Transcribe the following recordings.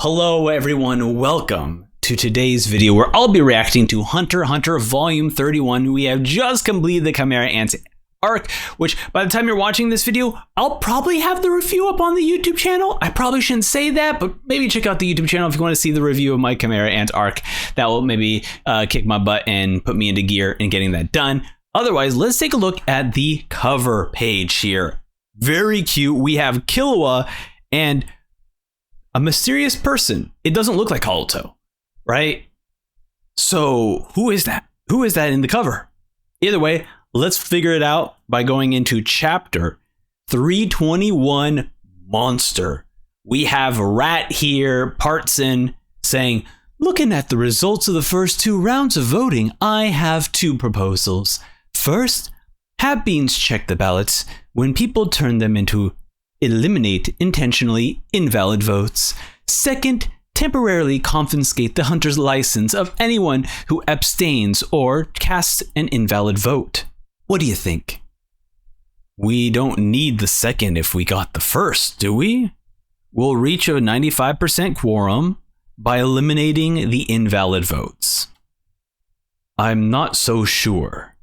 Hello everyone, welcome to today's video where I'll be reacting to Hunter x Hunter Volume 31. We have just completed the Chimera Ants arc, which by the time you're watching this video, I'll probably have the review up on the YouTube channel. I probably shouldn't say that, but maybe check out the YouTube channel if you want to see the review of my Chimera Ant arc. That will maybe kick my butt and put me into gear in getting that done. Otherwise, let's take a look at the cover page here. Very cute. We have Killua and a mysterious person. It doesn't look like Haruto, right? So who is that? Who is that in the cover? Either way, let's figure it out by going into chapter 321, Monster. We have Rat here, Partson, saying, looking at the results of the first 2 rounds of voting, I have 2 proposals. First, have Beans check the ballots when people turn them into eliminate intentionally invalid votes. Second, temporarily confiscate the hunter's license of anyone who abstains or casts an invalid vote. What do you think? We don't need the second if we got the first, do we? We'll reach a 95% quorum by eliminating the invalid votes. I'm not so sure.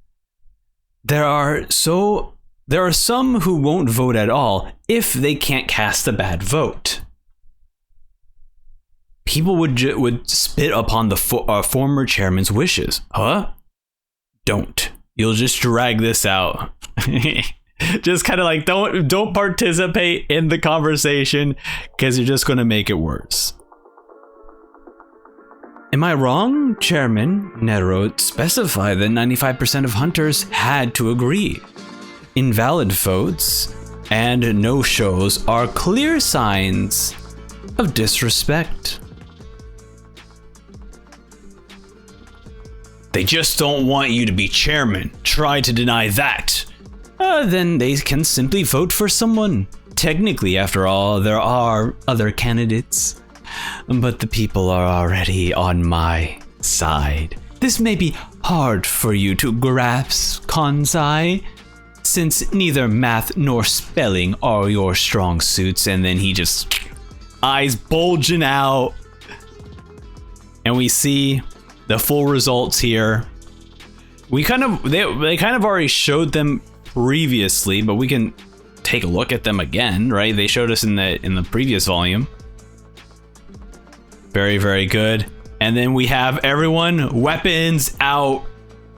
There are some who won't vote at all if they can't cast a bad vote. People would spit upon the former chairman's wishes. Huh? Don't. You'll just drag this out. Just kind of like don't participate in the conversation because you're just going to make it worse. Am I wrong? Chairman Netero specified that 95% of hunters had to agree. Invalid votes and no-shows are clear signs of disrespect. They just don't want you to be chairman. Try to deny that. Then they can simply vote for someone. Technically, after all, there are other candidates. But the people are already on my side. This may be hard for you to grasp, Kansai, since neither math nor spelling are your strong suits. And then he just eyes bulging out. And we see the full results here. They kind of already showed them previously, but we can take a look at them again, right? They showed us in the previous volume. Very, very good. And then we have everyone, weapons out,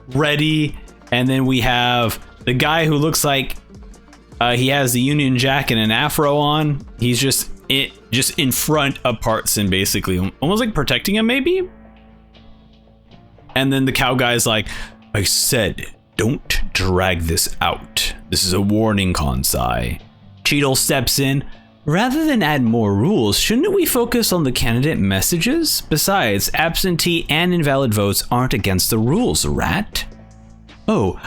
ready. And then we have the guy who looks like he has the Union Jack and an afro on. He's just in front of Partson, basically, almost like protecting him, maybe. And then the cow guy's like, I said, don't drag this out. This is a warning, Kansai. Cheetle steps in. Rather than add more rules, shouldn't we focus on the candidate messages? Besides, absentee and invalid votes aren't against the rules, Rat. Oh,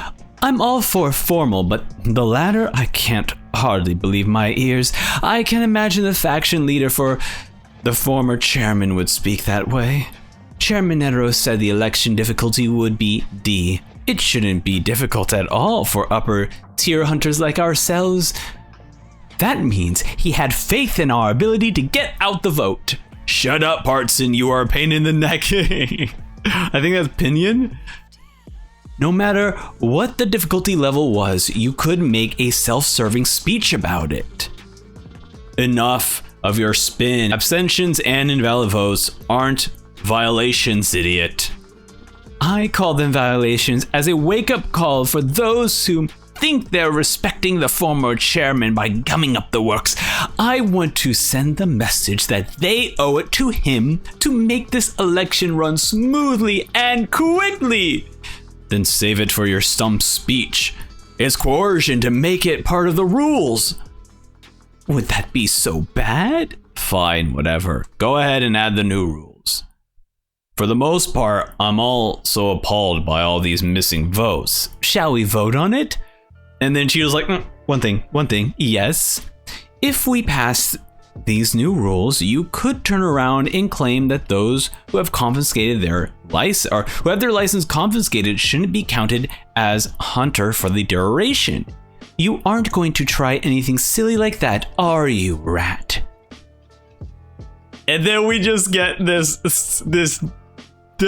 I'm all for formal, but the latter, I can't hardly believe my ears. I can imagine the faction leader for the former chairman would speak that way. Chairman Netero said the election difficulty would be D. It shouldn't be difficult at all for upper tier hunters like ourselves. That means he had faith in our ability to get out the vote. Shut up, Partson, you are a pain in the neck. I think that's Pinion. No matter what the difficulty level was, you could make a self-serving speech about it. Enough of your spin. Abstentions and invalid votes aren't violations, idiot. I call them violations as a wake-up call for those who think they're respecting the former chairman by gumming up the works. I want to send the message that they owe it to him to make this election run smoothly and quickly. Then save it for your stump speech. It's coercion to make it part of the rules. Would that be so bad? Fine, whatever. Go ahead and add the new rules. For the most part, I'm also appalled by all these missing votes. Shall we vote on it? And then she was like, one thing, yes. If we pass these new rules, you could turn around and claim that those who have confiscated their license, or who have their license confiscated, shouldn't be counted as hunter for the duration. You aren't going to try anything silly like that, are you, Rat? And then we just get this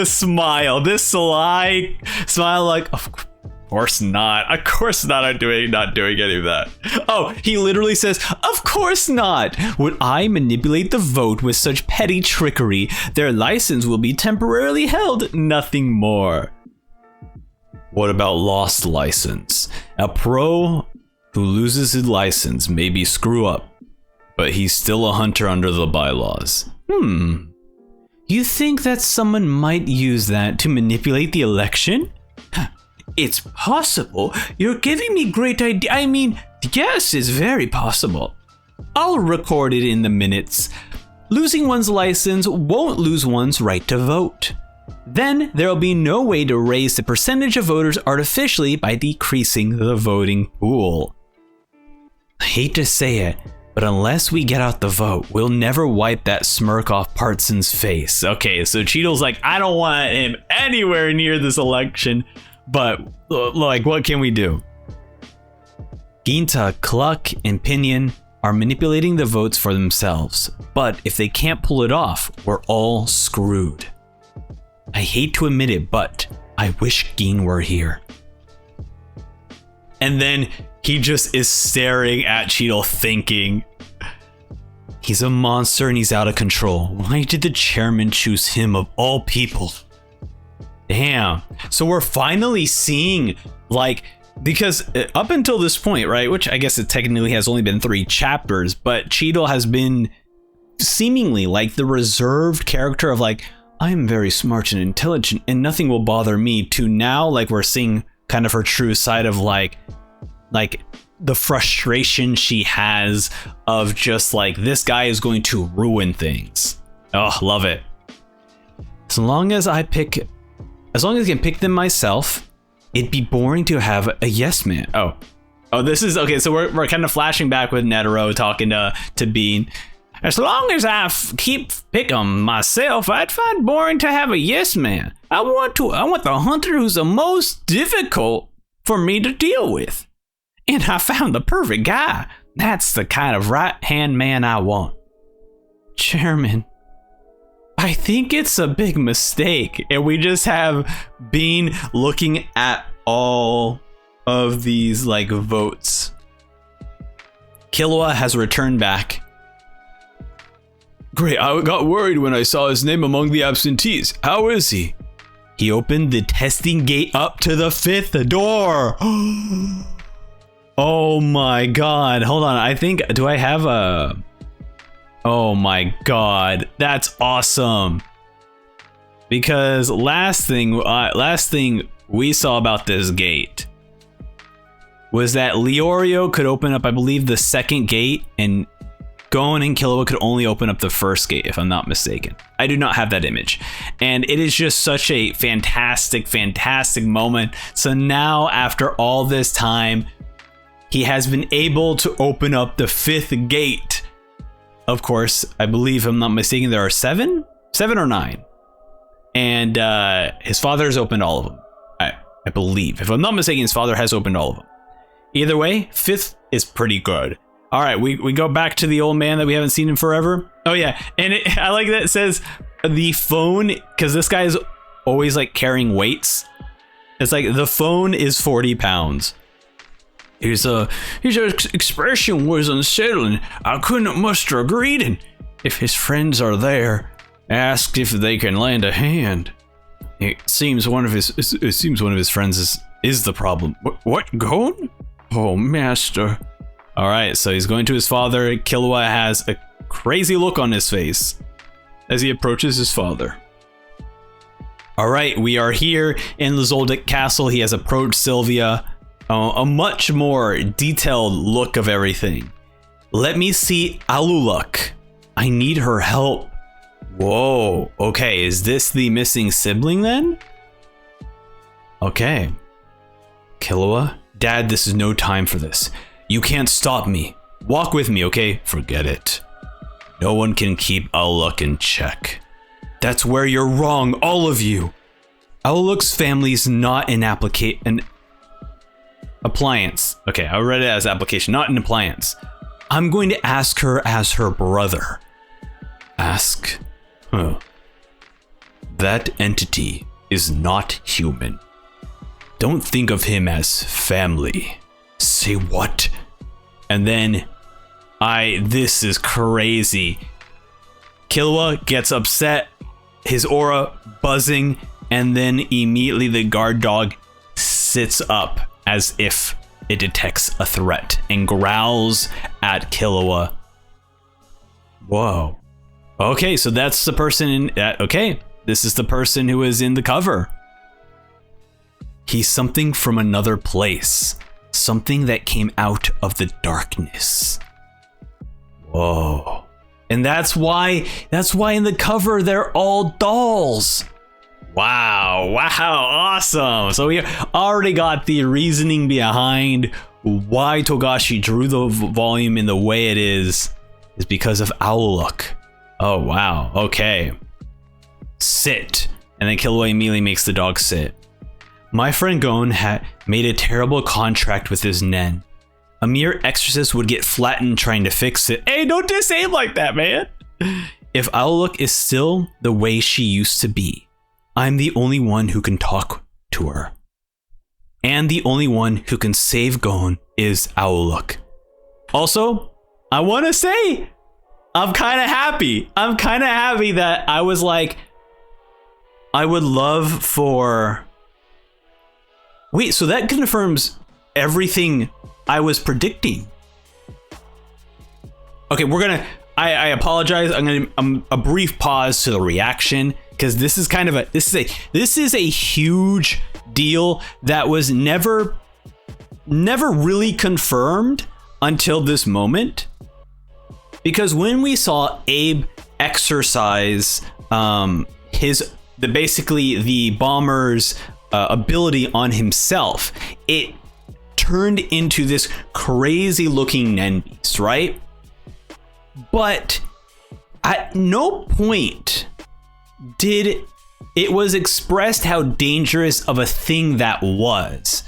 smile, this sly smile, like, of course not. Of course not. I'm not doing any of that. Oh, he literally says, of course not. Would I manipulate the vote with such petty trickery? Their license will be temporarily held, nothing more. What about lost license? A pro who loses his license maybe screw up, but he's still a hunter under the bylaws. You think that someone might use that to manipulate the election? It's possible. You're giving me great idea. I mean, yes, it's very possible. I'll record it in the minutes. Losing one's license won't lose one's right to vote. Then there'll be no way to raise the percentage of voters artificially by decreasing the voting pool. I hate to say it, but unless we get out the vote, we'll never wipe that smirk off Partson's face. Okay, so Cheadle's like, I don't want him anywhere near this election, but like, what can we do? Ginta, Cluck, and Pinion are manipulating the votes for themselves, but if they can't pull it off, we're all screwed. I hate to admit it, but I wish Geen were here. And then he just is staring at Cheadle thinking, he's a monster and he's out of control. Why did the chairman choose him of all people? Damn. So we're finally seeing, like, because up until this point, right, which I guess it technically has only been 3 chapters, but Cheadle has been seemingly like the reserved character of like, I'm very smart and intelligent and nothing will bother me, to now like we're seeing kind of her true side of like the frustration she has of just like, this guy is going to ruin things. Oh, love it. As long as I can pick them myself, it'd be boring to have a yes man. Oh, this is okay. So we're kind of flashing back with Netero talking to Bean. As long as I keep picking myself, I'd find boring to have a yes man. I want the hunter who's the most difficult for me to deal with. And I found the perfect guy. That's the kind of right-hand man I want. Chairman, I think it's a big mistake. And we just have Bean looking at all of these like votes. Killua has returned back. Great, I got worried when I saw his name among the absentees. How is he? He opened the testing gate up to the 5th door. Oh my god. Hold on. I think, do I have a... Oh my god. That's awesome. Because last thing we saw about this gate was that Leorio could open up, I believe, the 2nd gate, and Gon and Killua could only open up the 1st gate, if I'm not mistaken. I do not have that image. And it is just such a fantastic, fantastic moment. So now, after all this time, he has been able to open up the 5th gate. Of course, I believe, if I'm not mistaken, there are 7 or 9. And his father has opened all of them. I believe. If I'm not mistaken, his father has opened all of them. Either way, 5th is pretty good. All right, we go back to the old man that we haven't seen in forever. Oh yeah, and I like that it says the phone, because this guy is always like carrying weights. It's like the phone is 40 pounds. His expression was unsettling. I couldn't muster a greeting. If his friends are there, asked if they can lend a hand. It seems one of his friends is the problem. What Gon? Oh, master. All right, so he's going to his father. Killua has a crazy look on his face as he approaches his father. All right, we are here in the Zoldyck Castle. He has approached Sylvia. A much more detailed look of everything. Let me see Aluluk. I need her help. Whoa, okay, is this the missing sibling then? Okay. Killua, Dad, this is no time for this. You can't stop me. Walk with me, okay? Forget it. No one can keep Aluluk in check. That's where you're wrong, all of you. Aluluk's family's not an appliance. Okay, I read it as application, not an appliance. I'm going to ask her as her brother. ask? Huh. That entity is not human. Don't think of him as family. Say what? And then, this is crazy. Killua gets upset, his aura buzzing, and then immediately the guard dog sits up as if it detects a threat and growls at Killua. Whoa. Okay, so that's the person in... okay, this is the person who is in the cover. He's something from another place. Something that came out of the darkness. Whoa. And that's why in the cover they're all dolls. Wow, awesome. So we already got the reasoning behind why Togashi drew the volume in the way it is because of Owllook. Oh, wow, okay. Sit. And then Killua immediately makes the dog sit. My friend Gon had made a terrible contract with his Nen. A mere exorcist would get flattened trying to fix it. Hey, don't just say it like that, man. If Owllook is still the way she used to be, I'm the only one who can talk to her. And the only one who can save Gon is Owllook. Also, I want to say, I'm kind of happy. I'm kind of happy that I was like, I would love for... Wait, so that confirms everything I was predicting. Okay, we're gonna... I apologize. I'm a brief pause to the reaction, because this is kind of a this is a huge deal that was never really confirmed until this moment. Because when we saw Abe exercise basically the bomber's ability on himself, it turned into this crazy looking Nen beast, right? But at no point did it was expressed how dangerous of a thing that was.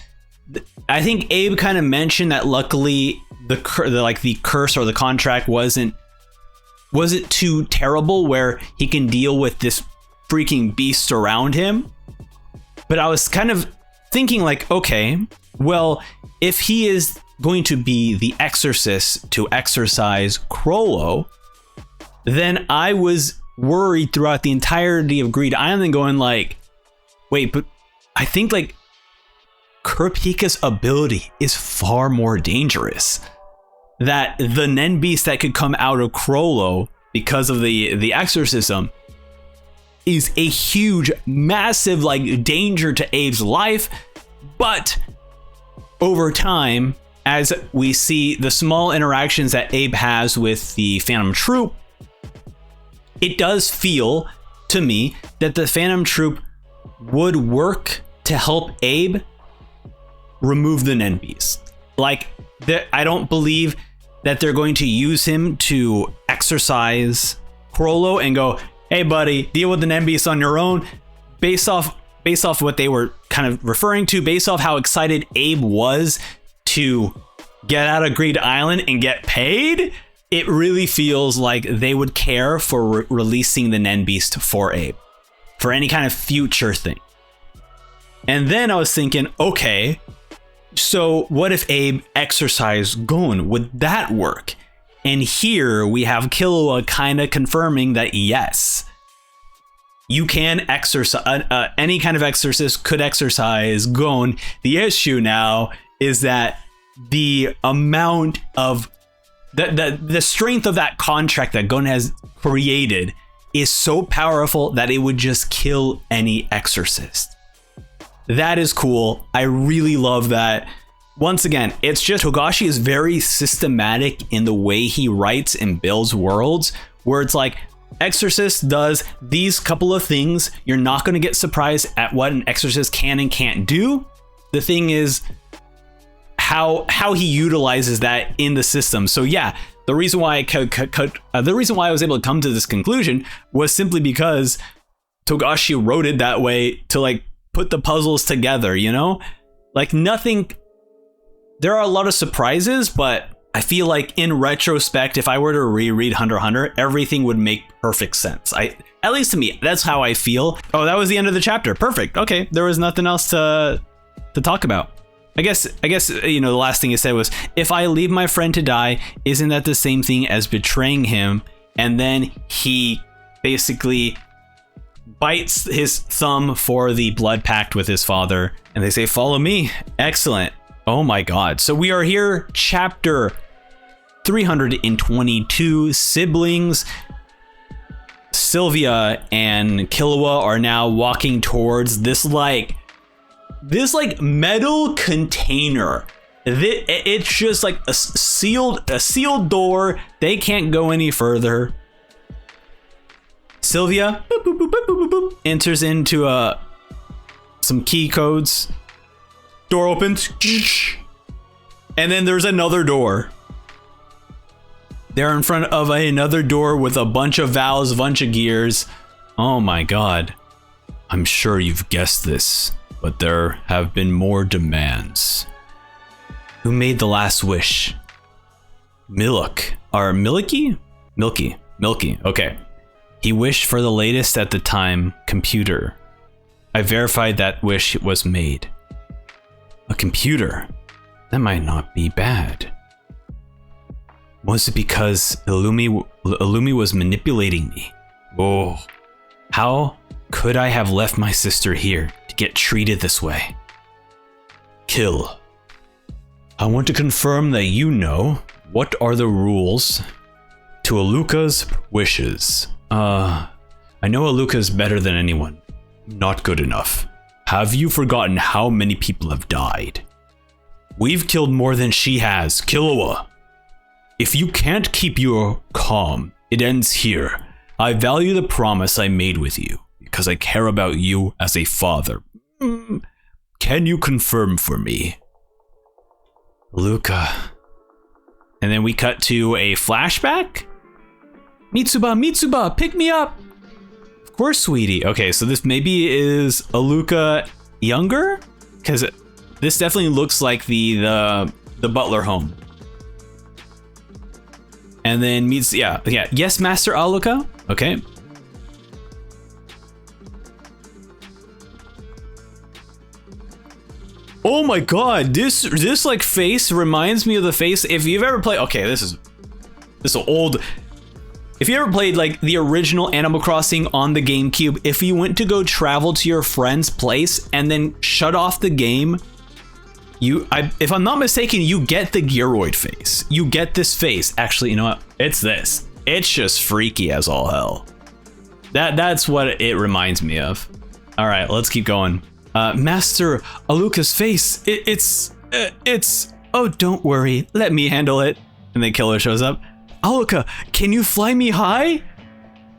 I think Abe kind of mentioned that luckily the curse or the contract wasn't too terrible where he can deal with this freaking beast around him. But I was kind of thinking like, okay, well, if he is going to be the exorcist to exorcise Chrollo, then I was worried throughout the entirety of Greed Island going like, wait, but I think like Kurapika's ability is far more dangerous. That the Nen beast that could come out of Chrollo because of the exorcism is a huge, massive like danger to Abe's life. But over time, as we see the small interactions that Abe has with the Phantom Troop, it does feel to me that the Phantom Troop would work to help Abe remove the Nen beast. Like, I don't believe that they're going to use him to exorcise Chrollo and go, hey buddy, deal with the Nen beast on your own. Based off what they were kind of referring to, based off how excited Abe was to get out of Greed Island and get paid, it really feels like they would care for releasing the Nen beast for Abe, for any kind of future thing. And then I was thinking, okay, so what if Abe exorcised Gon? Would that work? And here we have Killua kind of confirming that yes, you can exercise, any kind of exorcist could exorcise Gon. The issue now is that the amount of the strength of that contract that Gon has created is so powerful that it would just kill any exorcist. That is cool. I really love that. Once again, it's just Togashi is very systematic in the way he writes and builds worlds, where it's like Exorcist does these couple of things. You're not going to get surprised at what an Exorcist can and can't do. The thing is how he utilizes that in the system. So yeah, the reason why I was able to come to this conclusion was simply because Togashi wrote it that way to like put the puzzles together, you know? Like nothing, there are a lot of surprises, but I feel like in retrospect, if I were to reread Hunter x Hunter, everything would make perfect sense. At least to me, that's how I feel. Oh, that was the end of the chapter. Perfect. Okay, there was nothing else to talk about. I guess the last thing it said was, if I leave my friend to die, isn't that the same thing as betraying him? And then he basically bites his thumb for the blood pact with his father, and they say, follow me. Excellent. Oh my god. So we are here, chapter 322, siblings. Sylvia and Killua are now walking towards this metal container. It's just like a sealed door. They can't go any further. Sylvia boop, boop, boop, boop, boop, boop, enters into some key codes. Door opens, and then there's another door. They're in front of another door with a bunch of valves, a bunch of gears. Oh my god. I'm sure you've guessed this, but there have been more demands. Who made the last wish? Milky. Okay. He wished for the latest at the time computer. I verified that wish was made. A computer? That might not be bad. Was it because Illumi was manipulating me? Oh, how could I have left my sister here to get treated this way? Kill. I want to confirm that you know what are the rules to Alluka's wishes. I know Alluka's better than anyone. Not good enough. Have you forgotten how many people have died? We've killed more than she has, Killua. If you can't keep your calm, it ends here. I value the promise I made with you because I care about you as a father. Can you confirm for me? Alluka. And then we cut to a flashback. Mitsuba, pick me up. Of course, sweetie. Okay, so this maybe is Alluka younger? Because this definitely looks like the butler home. And then yes, Master Alluka. Okay. Oh my god, this like face reminds me of the face. If you've ever played, okay, this is old. If you ever played like the original Animal Crossing on the GameCube, if you went to go travel to your friend's place and then shut off the game, if I'm not mistaken, you get the Gearoid face. You get this face. Actually, you know what? It's this. It's just freaky as all hell. That's what it reminds me of. All right, let's keep going. Master Alluka's face. It's. Oh, don't worry. Let me handle it. And then Killer shows up. Alluka, can you fly me high?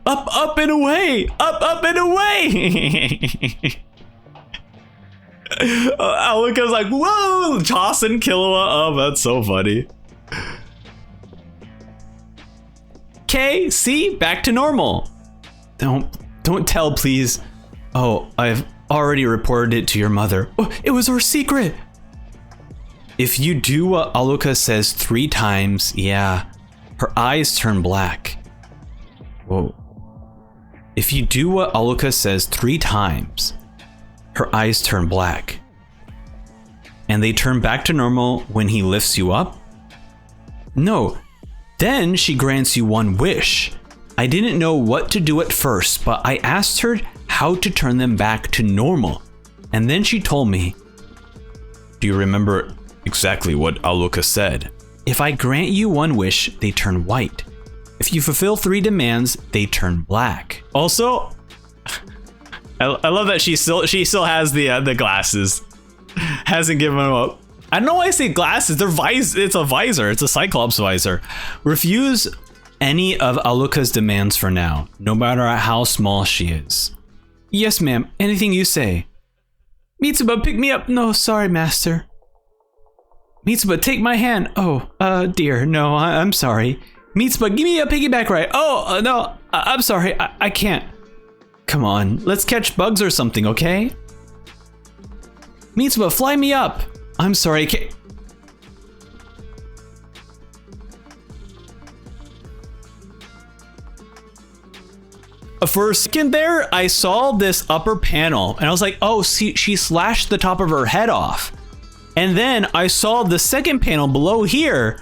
Up and away. Up and away. Alluka's like, whoa, tossing Killua. Oh, that's so funny. Okay, see, back to normal. Don't tell, please. Oh, I've already reported it to your mother. Oh, it was our secret. If you do what Alluka says 3 times, yeah, her eyes turn black. Whoa. If you do what Alluka says 3 times, her eyes turn black. And they turn back to normal when he lifts you up? No. Then she grants you 1 wish. I didn't know what to do at first, but I asked her how to turn them back to normal. And then she told me. Do you remember exactly what Alluka said? If I grant you 1 wish, they turn white. If you fulfill 3 demands, they turn black. Also, I love that she still has the glasses. Hasn't given them up. I don't know why I say glasses. It's a visor. It's a Cyclops visor. Refuse any of Alluka's demands for now, no matter how small she is. Yes, ma'am. Anything you say. Mitsuba, pick me up. No, sorry, master. Mitsuba, take my hand. Oh, dear. No, I'm sorry. Mitsuba, give me a piggyback ride. Oh, no, I'm sorry. I can't. Come on, let's catch bugs or something, okay? Mitsuba, fly me up. I'm sorry, For a second there, I saw this upper panel and I was like, oh, see, she slashed the top of her head off. And then I saw the second panel below here.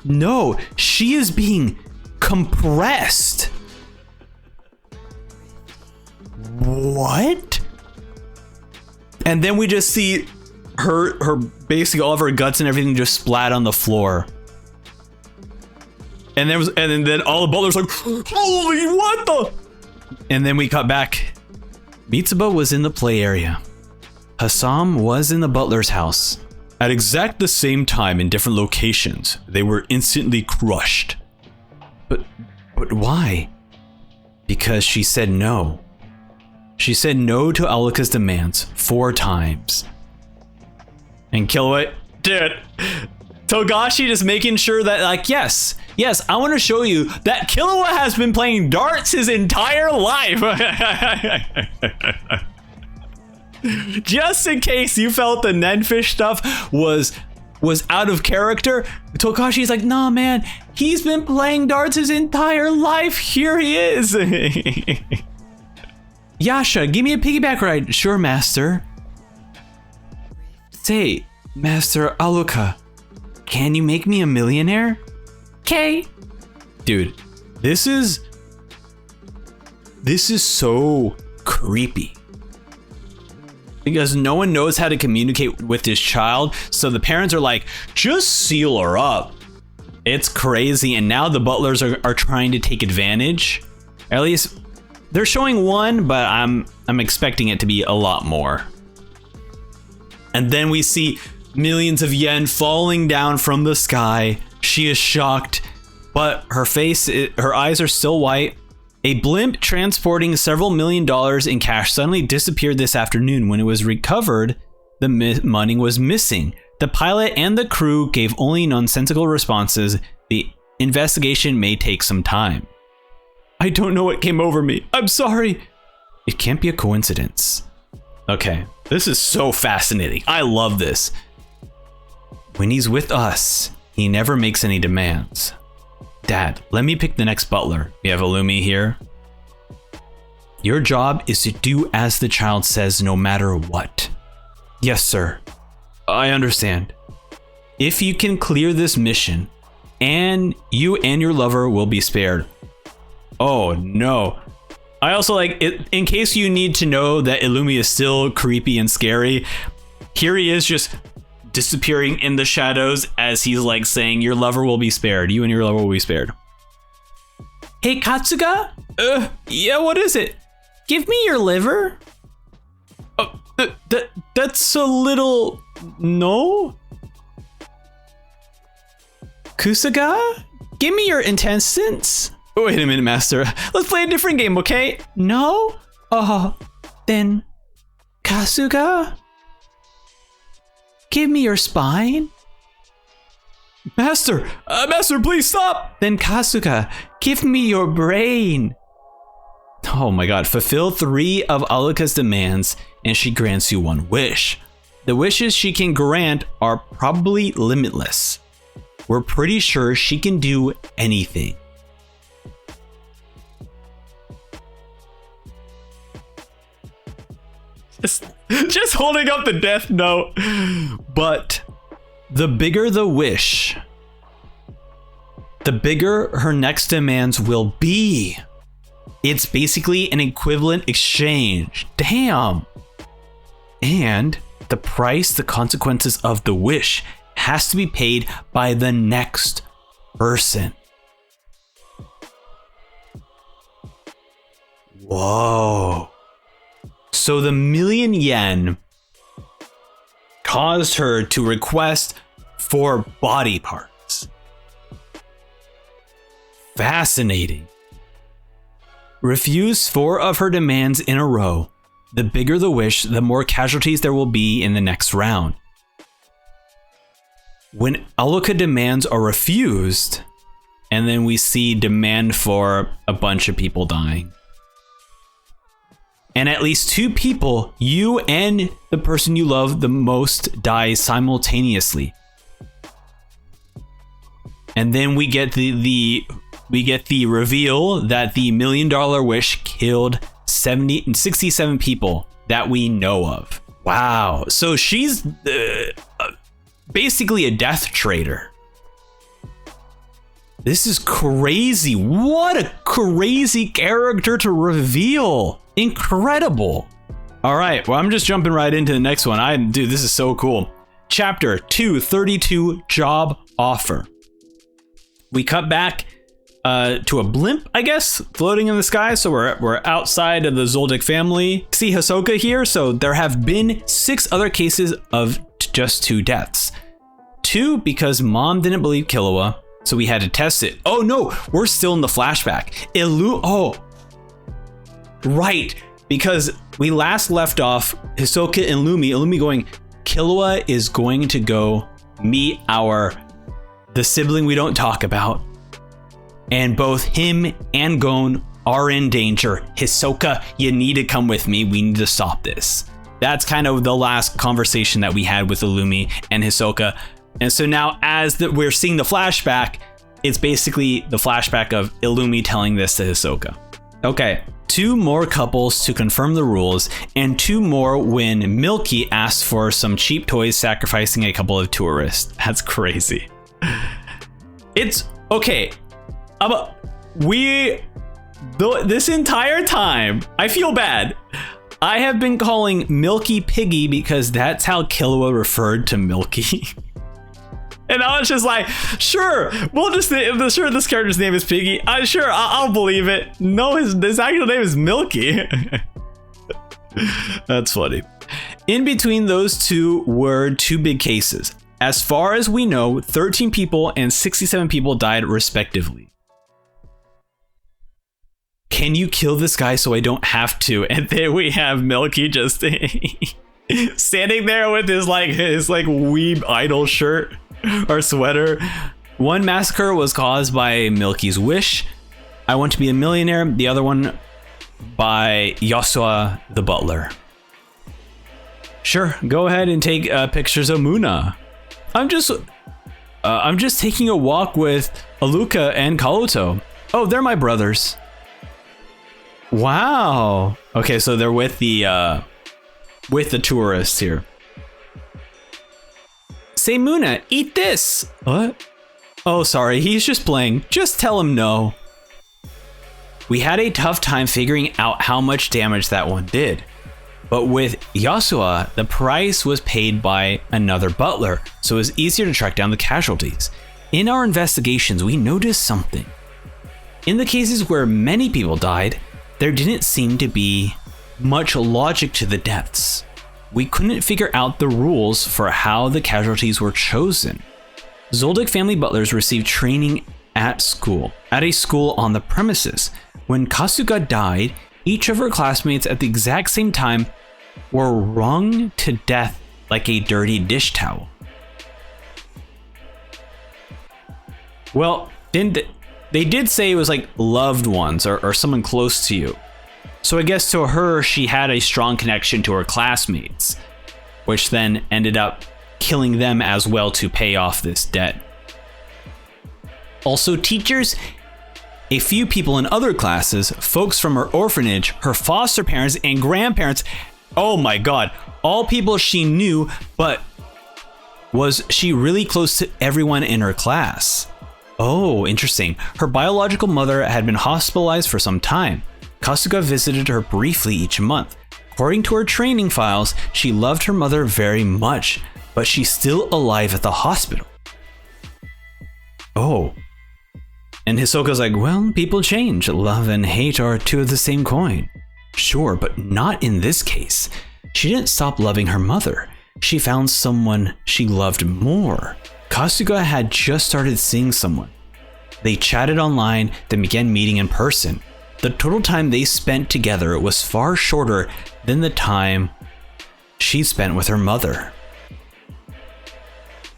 No, she is being compressed. What? And then we just see her basically all of her guts and everything just splat on the floor. And then all the butlers like, holy, what the? And then we cut back. Mitsuba was in the play area. Hassam was in the butler's house. At exact the same time in different locations, they were instantly crushed. But why? Because she said no. She said no to Alika's demands 4 times. And Killua did. Togashi just making sure that, like, yes, I want to show you that Killua has been playing darts his entire life. Just in case you felt the Nenfish stuff was out of character, Tokashi's like, nah, man, he's been playing darts his entire life. Here he is. Yasha, give me a piggyback ride. Sure, master. Say, Master Alika, can you make me a millionaire? Okay. Dude, this is so creepy. Because no one knows how to communicate with this child, so the parents are like, just seal her up. It's crazy, and now the butlers are trying to take advantage. At least they're showing one, but I'm expecting it to be a lot more. And then we see millions of yen falling down from the sky. She is shocked, but her eyes are still white. A blimp transporting several $1 million in cash suddenly disappeared this afternoon. When it was recovered, the money was missing. The pilot and the crew gave only nonsensical responses. The investigation may take some time. I don't know what came over me. I'm sorry. It can't be a coincidence. Okay, this is so fascinating. I love this. When he's with us, he never makes any demands. Dad, let me pick the next butler. We have Illumi here. Your job is to do as the child says no matter what. Yes, sir. I understand. If you can clear this mission, and you and your lover will be spared. Oh no. I also like it, in case you need to know that Illumi is still creepy and scary, here he is just disappearing in the shadows as he's like saying, your lover will be spared. You and your lover will be spared. Hey, Katsuga? Yeah, what is it? Give me your liver. That's a little... No? Kusuga? Give me your intestines. Wait a minute, master. Let's play a different game, okay? No? Then... Kasuga? Give me your spine. Master, please stop. Then Kasuga, give me your brain. Oh my god, fulfill 3 of Alika's demands and she grants you 1 wish. The wishes she can grant are probably limitless. We're pretty sure she can do anything. Just holding up the death note. But the bigger the wish, the bigger her next demands will be. It's basically an equivalent exchange. Damn. And the price, the consequences of the wish has to be paid by the next person. Whoa. So the 1,000,000 yen caused her to request 4 body parts. Fascinating. Refuse 4 of her demands in a row. The bigger the wish, the more casualties there will be in the next round. When Alika demands are refused, and then we see demand for a bunch of people dying. And at least 2 people, you and the person you love the most, die simultaneously. And then we get the we get the reveal that the $1 Million Wish killed 67 people that we know of. Wow. So she's basically a death traitor. This is crazy. What a crazy character to reveal. Incredible. All right, well, I'm just jumping right into the next one. Dude, this is so cool. Chapter 232, Job Offer. We cut back to a blimp, I guess, floating in the sky. So we're outside of the Zoldyck family. See Hisoka here. So there have been 6 other cases of just 2 deaths. 2 because mom didn't believe Killua, so we had to test it. Oh no, we're still in the flashback. Right, because we last left off Hisoka and Illumi going, Killua is going to go meet the sibling we don't talk about. And both him and Gon are in danger. Hisoka, you need to come with me. We need to stop this. That's kind of the last conversation that we had with Illumi and Hisoka. And so now we're seeing the flashback, it's basically the flashback of Illumi telling this to Hisoka. Okay, 2 more couples to confirm the rules, and 2 more when Milky asks for some cheap toys, sacrificing a couple of tourists. That's crazy. It's okay. This entire time, I feel bad. I have been calling Milky Piggy because that's how Killua referred to Milky. And I was just like, sure, we'll just sure this character's name is Piggy. I'll believe it. No, his actual name is Milky. That's funny. In between those 2 were 2 big cases. As far as we know, 13 people and 67 people died respectively. Can you kill this guy so I don't have to? And then we have Milky just standing there with his weeb idol shirt or sweater. One massacre was caused by Milky's wish, I want to be a millionaire. The other one by Yasua the butler. Sure, go ahead and take pictures of Muna. I'm just taking a walk with Aluka and Kaluto. Oh, they're my brothers. Wow. Okay, so they're with the tourists here. Say, Muna, eat this. What? Oh, sorry, he's just playing. Just tell him no. We had a tough time figuring out how much damage that one did. But with Yasua, the price was paid by another butler, so it was easier to track down the casualties. In our investigations, we noticed something. In the cases where many people died, there didn't seem to be much logic to the deaths. We couldn't figure out the rules for how the casualties were chosen. Zoldyck family butlers received training at a school on the premises. When Kasuga died, each of her classmates at the exact same time were wrung to death like a dirty dish towel. Well, they did say it was like loved ones or someone close to you. So I guess to her, she had a strong connection to her classmates, which then ended up killing them as well to pay off this debt. Also, teachers, a few people in other classes, folks from her orphanage, her foster parents, and grandparents. Oh my god, all people she knew, but was she really close to everyone in her class? Oh, interesting. Her biological mother had been hospitalized for some time. Kasuga visited her briefly each month. According to her training files, she loved her mother very much, but she's still alive at the hospital. Oh. And Hisoka's like, well, people change. Love and hate are 2 of the same coin. Sure, but not in this case. She didn't stop loving her mother. She found someone she loved more. Kasuga had just started seeing someone. They chatted online, then began meeting in person. The total time they spent together was far shorter than the time she spent with her mother.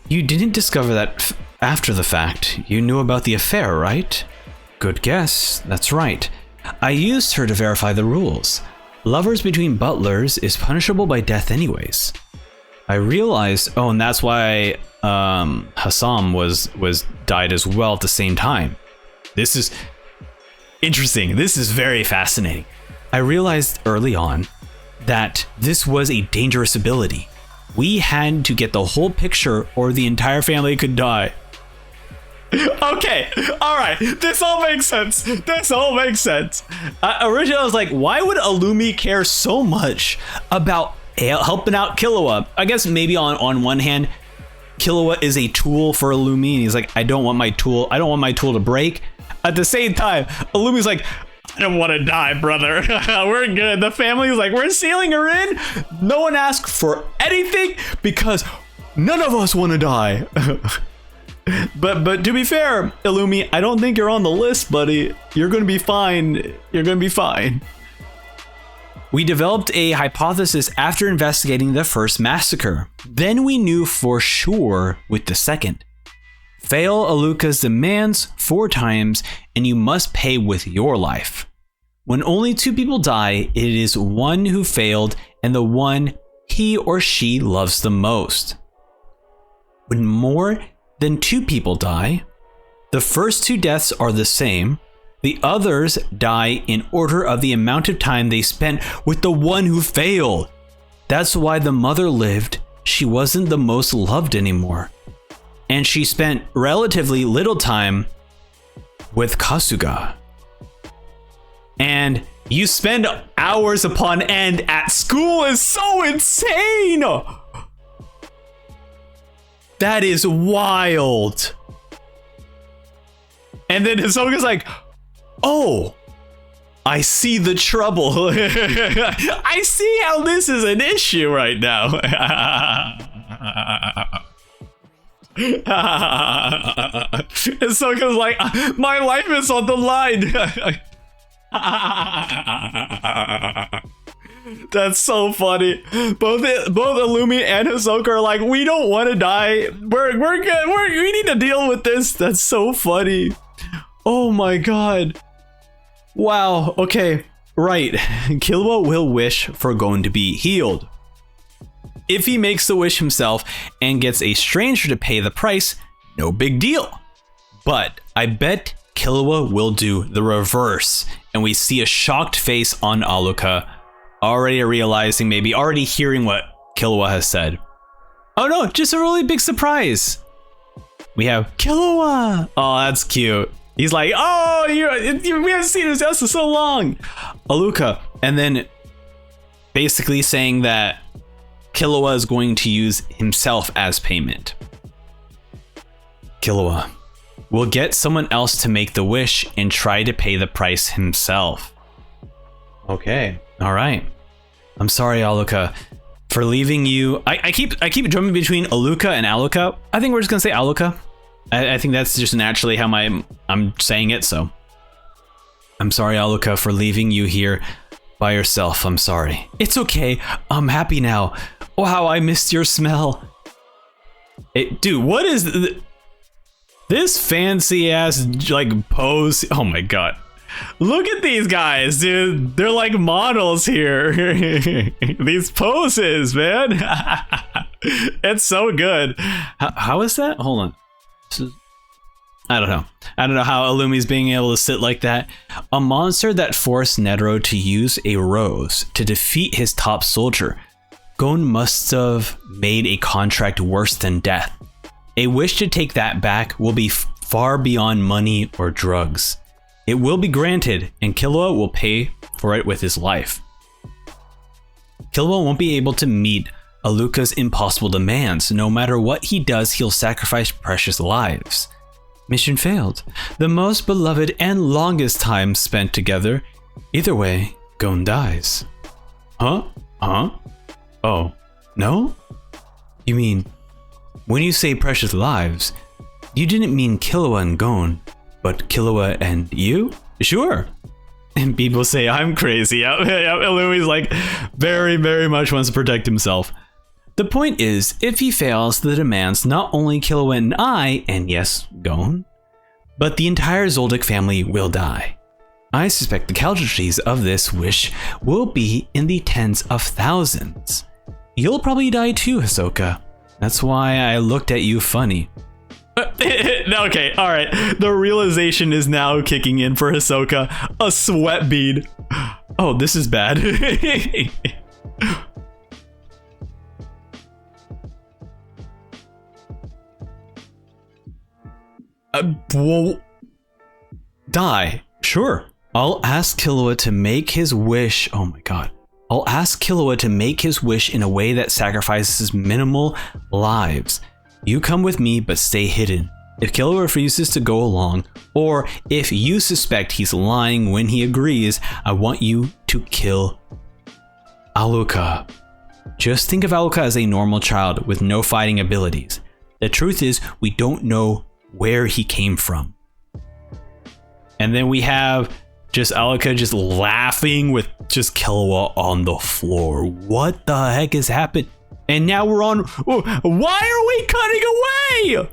You didn't discover that after the fact. You knew about the affair, right? Good guess, that's right. I used her to verify the rules. Lovers between butlers is punishable by death anyways. I realized, and that's why Hassam was died as well at the same time. this is interesting. This is very fascinating. I realized early on that this was a dangerous ability. We had to get the whole picture or the entire family could die. Okay, all right, this all makes sense. Originally, I was like, why would Illumi care so much about helping out Killua? I guess maybe on one hand, Killua is a tool for Illumi, and he's like, I don't want my tool to break. At the same time, Illumi's like, I don't want to die, brother. We're good. The family's like, we're sealing her in. No one asked for anything because none of us want to die. But to be fair, Illumi, I don't think you're on the list, buddy. You're going to be fine. We developed a hypothesis after investigating the first massacre. Then we knew for sure with the second. Fail Alluka's demands 4 times, and you must pay with your life. When only 2 people die, it is one who failed and the one he or she loves the most. When more than 2 people die, the first 2 deaths are the same. The others die in order of the amount of time they spent with the one who failed. That's why the mother lived. She wasn't the most loved anymore. And she spent relatively little time with Kasuga. And you spend hours upon end at school is so insane! That is wild. And then Hisoka's like, oh, I see the trouble. I see how this is an issue right now. Hisoka's like, my life is on the line. That's so funny. Both Illumi and Hisoka are like, we don't want to die. We're good. We need to deal with this. That's so funny. Oh my god. Wow. Okay. Right. Killua will wish for Gon to be healed. If he makes the wish himself and gets a stranger to pay the price, no big deal. But I bet Killua will do the reverse, and we see a shocked face on Alluka, already realizing, maybe already hearing what Killua has said. Oh no, just a really big surprise. We have Killua. Oh, that's cute. He's like, oh, we haven't seen his ass for so long. Alluka, and then basically saying that Killua is going to use himself as payment. Killua will get someone else to make the wish and try to pay the price himself. Okay, all right. I'm sorry, Alluka, for leaving you. I keep jumping between Alluka and Alluka. I think we're just gonna say Alluka. I think that's just naturally how I'm saying it. So I'm sorry, Alluka, for leaving you here by yourself. I'm sorry. It's okay. I'm happy now. Wow, I missed your smell. Dude, what is this fancy ass like pose? Oh my god. Look at these guys, dude. They're like models here. These poses, man. It's so good. How is that? Hold on. I don't know how Illumi's being able to sit like that. A monster that forced Netero to use a rose to defeat his top soldier. Gon must have made a contract worse than death. A wish to take that back will be far beyond money or drugs. It will be granted, and Killua will pay for it with his life. Killua won't be able to meet Alluka's impossible demands. No matter what he does, he'll sacrifice precious lives. Mission failed. The most beloved and longest time spent together. Either way, Gon dies. Huh? Oh, no? You mean, when you say precious lives, you didn't mean Killua and Gon, but Killua and you? Sure. And people say I'm crazy. Illumi's like very, very much wants to protect himself. The point is, if he fails the demands, not only Killua and I, and yes, Gon, but the entire Zoldyck family will die. I suspect the casualties of this wish will be in the tens of thousands. You'll probably die too, Hisoka. That's why I looked at you funny. Okay, all right. The realization is now kicking in for Hisoka. A sweat bead. Oh, this is bad. Well, die. Sure. I'll ask Killua to make his wish. Oh my god. I'll ask Killua to make his wish in a way that sacrifices minimal lives. You come with me, but stay hidden. If Killua refuses to go along, or if you suspect he's lying when he agrees, I want you to kill Alluka. Just think of Alluka as a normal child with no fighting abilities. The truth is, we don't know where he came from. And then we have just Alluka just laughing with just Killua on the floor. What the heck has happened? And now we're on. Why are we cutting away?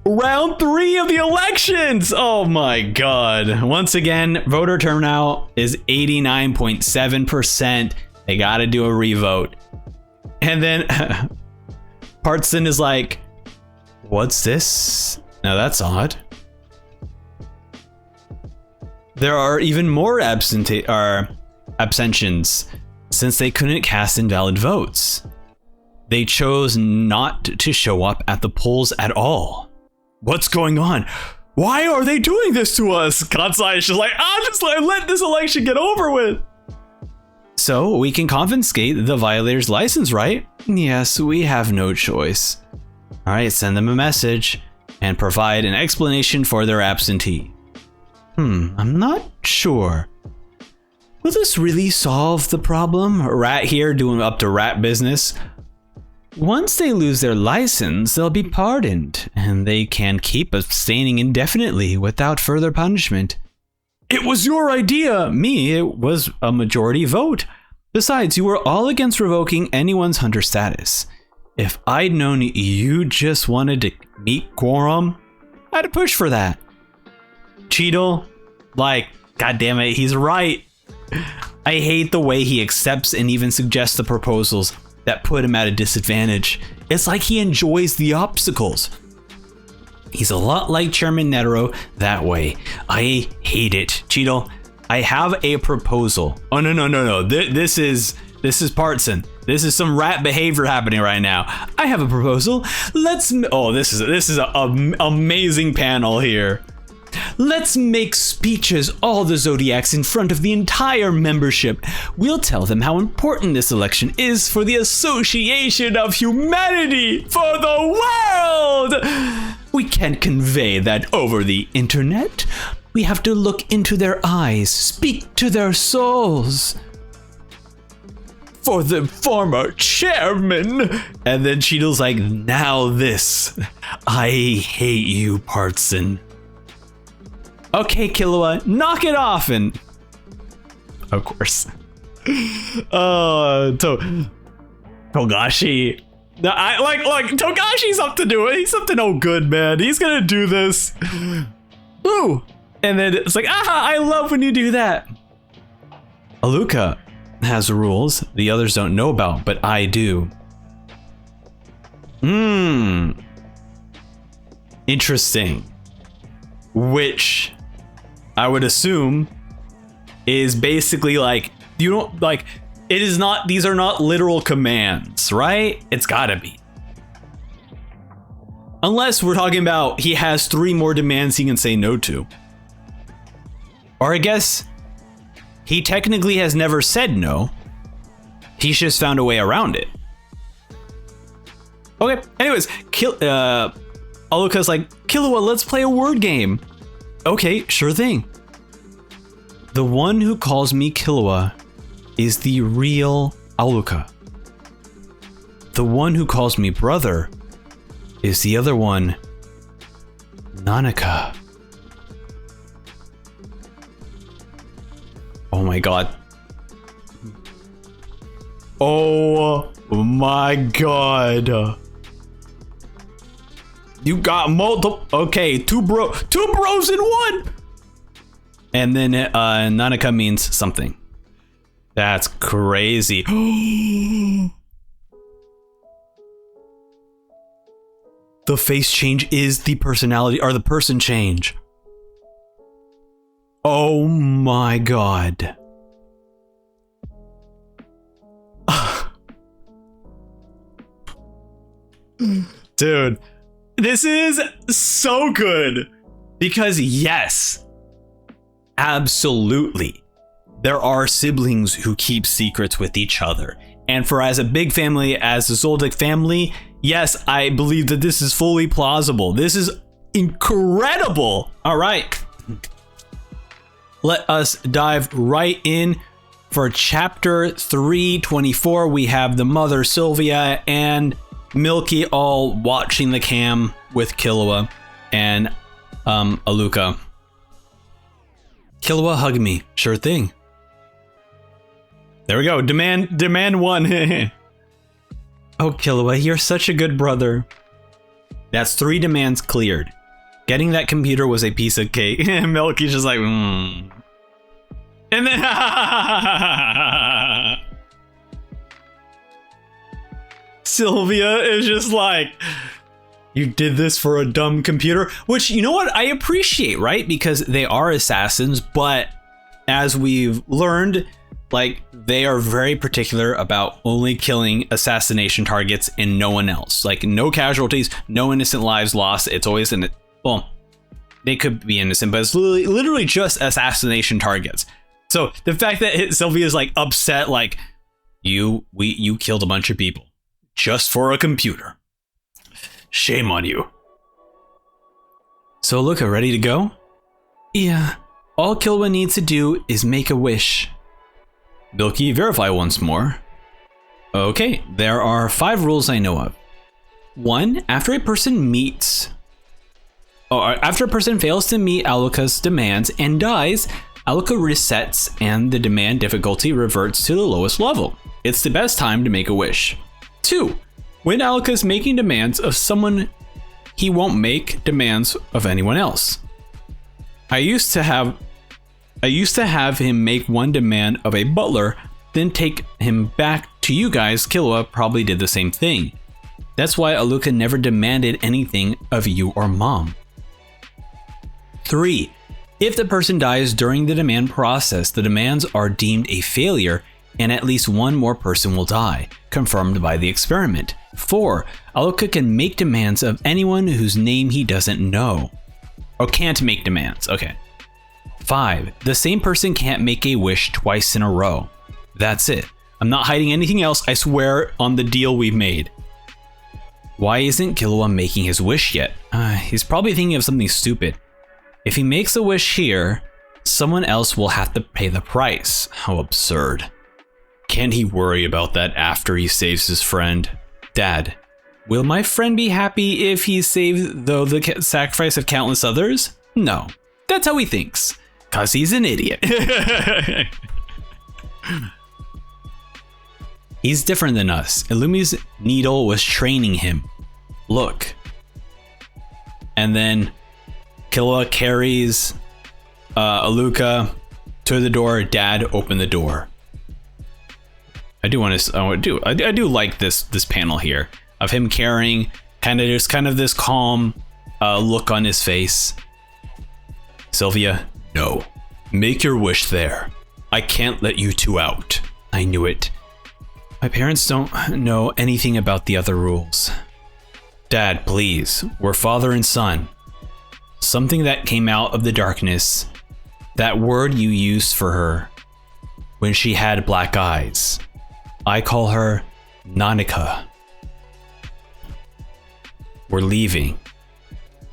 Round 3 of the elections. Oh my god. Once again, voter turnout is 89.7%. They got to do a revote. And then Partson is like, what's this? Now that's odd. There are even more abstentions since they couldn't cast invalid votes. They chose not to show up at the polls at all. What's going on? Why are they doing this to us? Kansai is just like, I'll just let this election get over with. So we can confiscate the violator's license, right? Yes, we have no choice. All right, send them a message and provide an explanation for their absentee. I'm not sure. Will this really solve the problem? Rat here doing up to rat business. Once they lose their license, they'll be pardoned, and they can keep abstaining indefinitely without further punishment. It was your idea! Me, it was a majority vote. Besides, you were all against revoking anyone's hunter status. If I'd known you just wanted to meet quorum, I'd push for that. Cheetle, like, goddammit, he's right. I hate the way he accepts and even suggests the proposals that put him at a disadvantage. It's like he enjoys the obstacles. He's a lot like Chairman Netero that way. I hate it. Cheetle, I have a proposal. Oh, no. This is Partson. This is some rat behavior happening right now. I have a proposal. This is an amazing panel here. Let's make speeches, all the Zodiacs, in front of the entire membership. We'll tell them how important this election is for the Association of Humanity, for the world! We can't convey that over the internet. We have to look into their eyes, speak to their souls. For the former chairman. And then Cheetle's like, now this. I hate you, Partson. Okay, Killua, knock it off, and of course, Togashi. I like Togashi's up to do it. He's up to no good, man. He's gonna do this. Ooh, and then it's like, I love when you do that. Alluka has rules the others don't know about, but I do. Interesting. Which I would assume is basically like, you don't like, it is not, these are not literal commands, right? It's gotta be. Unless we're talking about he has 3 more demands he can say no to. Or I guess he technically has never said no. He's just found a way around it. Okay, anyways, Alluka's like, Killua, let's play a word game. Okay, sure thing. The one who calls me Killua is the real Alluka. The one who calls me brother is the other one, Nanaka. Oh my god. Oh my god. You got multiple. Okay, two bros in one. And then Nanaka means something. That's crazy. The face change is the personality or the person change. Oh my god. Dude, this is so good because yes, absolutely. There are siblings who keep secrets with each other. And for as a big family as the Zoldyck family, yes, I believe that this is fully plausible. This is incredible. All right. Let us dive right in for chapter 324. We have the mother Sylvia and Milky all watching the cam with Killua and Aluka. Killua, hug me. Sure thing. There we go. Demand one. Oh, Killua, you're such a good brother. That's 3 demands cleared. Getting that computer was a piece of cake. Milky's just like, And then Sylvia is just like, you did this for a dumb computer, which, you know what, I appreciate, right? Because they are assassins, but as we've learned, like, they are very particular about only killing assassination targets and no one else. Like, no casualties, no innocent lives lost. It's always well, they could be innocent, but it's literally just assassination targets. So the fact that Sylvia's like upset, like, you killed a bunch of people just for a computer. Shame on you. So Luca, ready to go? Yeah. All Killua needs to do is make a wish. Milky, verify once more. Okay, there are 5 rules I know of. 1, after a person fails to meet Aluka's demands and dies, Aluka resets and the demand difficulty reverts to the lowest level. It's the best time to make a wish. 2, when Aluka is making demands of someone, he won't make demands of anyone else. I used to have him make one demand of a butler, then take him back to you guys. Killua probably did the same thing. That's why Aluka never demanded anything of you or mom. 3. If the person dies during the demand process, the demands are deemed a failure and at least one more person will die, confirmed by the experiment. 4. Aluka can make demands of anyone whose name he doesn't know. Or can't make demands, okay. 5. The same person can't make a wish twice in a row. That's it. I'm not hiding anything else, I swear on the deal we've made. Why isn't Killua making his wish yet? He's probably thinking of something stupid. If he makes a wish here, someone else will have to pay the price. How absurd. Can he worry about that after he saves his friend? Dad, will my friend be happy if he's saved though the sacrifice of countless others? No, that's how he thinks. Cause he's an idiot. He's different than us. Illumi's needle was training him. Look. And then Killua carries Aluka to the door. Dad, open the door. I do like this panel here of him carrying there's kind of this calm look on his face. Sylvia, no. Make your wish there. I can't let you 2 out. I knew it. My parents don't know anything about the other rules. Dad, please. We're father and son. Something that came out of the darkness. That word you used for her when she had black eyes. I call her Nanika. We're leaving.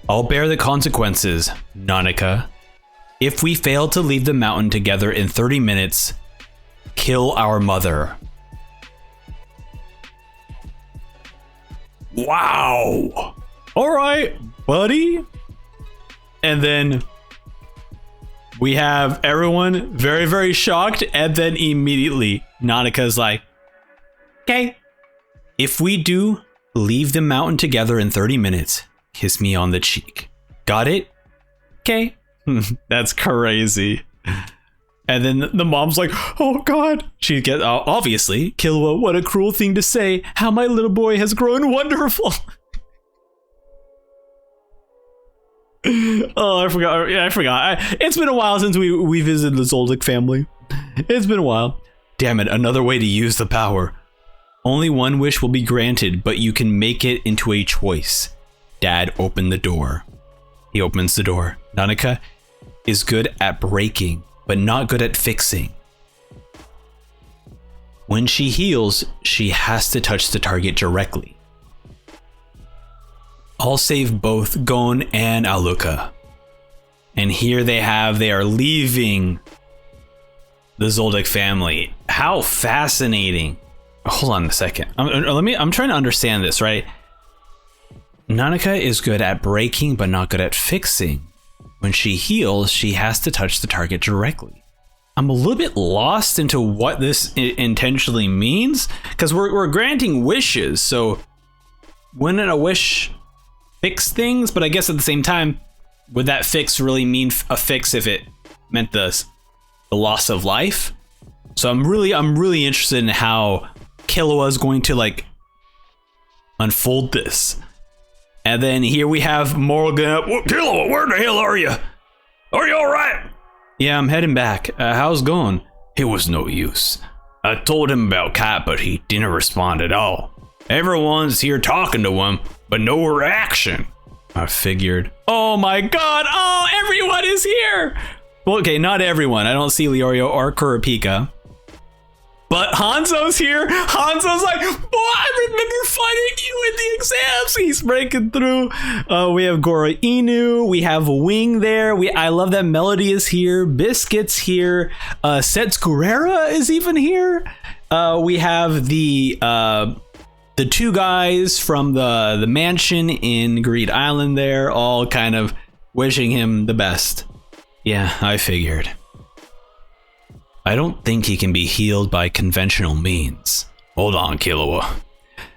I'll bear the consequences, Nanika. If we fail to leave the mountain together in 30 minutes, kill our mother. Wow. All right, buddy. And then we have everyone very, very shocked. And then immediately Nanika's like, okay, if we do leave the mountain together in 30 minutes, kiss me on the cheek. Got it? Okay. That's crazy. And then the mom's like, oh God. She gets, obviously, Killua, what a cruel thing to say. How my little boy has grown wonderful. Oh, I forgot. Yeah, I forgot. It's been a while since we visited the Zoldyck family. It's been a while. Damn it, another way to use the power. Only one wish will be granted, but you can make it into a choice. Dad, open the door. He opens the door. Nanika is good at breaking, but not good at fixing. When she heals, she has to touch the target directly. I'll save both Gon and Alluka. And here they are leaving the Zoldyck family. How fascinating. Hold on a second. I'm trying to understand this, right? Nanika is good at breaking, but not good at fixing. When she heals, she has to touch the target directly. I'm a little bit lost into what this intentionally means, because we're granting wishes, so wouldn't a wish fix things? But I guess at the same time, would that fix really mean a fix if it meant the loss of life? So I'm really interested in how Killua is going to like unfold this. And then here we have Morgan. Killua, where the hell are you? Are you all right? Yeah, I'm heading back. How's it going? It was no use. I told him about Kat, but he didn't respond at all. Everyone's here talking to him, but no reaction. I figured. Oh my god! Oh, everyone is here! Well, okay, not everyone. I don't see Leorio or Kurapika. But Hanzo's here. Hanzo's like, boy, I remember fighting you in the exams. He's breaking through. We have Goro Inu. We have Wing there. I love that Melody is here. Biscuit's here. Setskurera is even here. We have the two guys from the mansion in Greed Island there, all kind of wishing him the best. Yeah, I figured. I don't think he can be healed by conventional means. Hold on, Killua.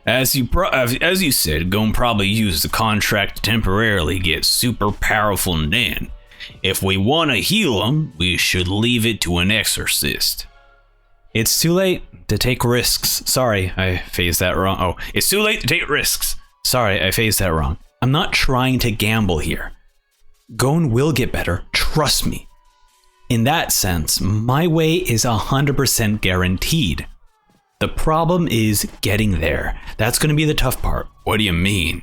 As you said, Gon probably used the contract to temporarily get super powerful, and then, if we want to heal him, we should leave it to an exorcist. It's too late to take risks. Sorry, I phrased that wrong. Oh, it's too late to take risks. Sorry, I phrased that wrong. I'm not trying to gamble here. Gon will get better, trust me. In that sense, my way is 100% guaranteed. The problem is getting there. That's going to be the tough part. What do you mean?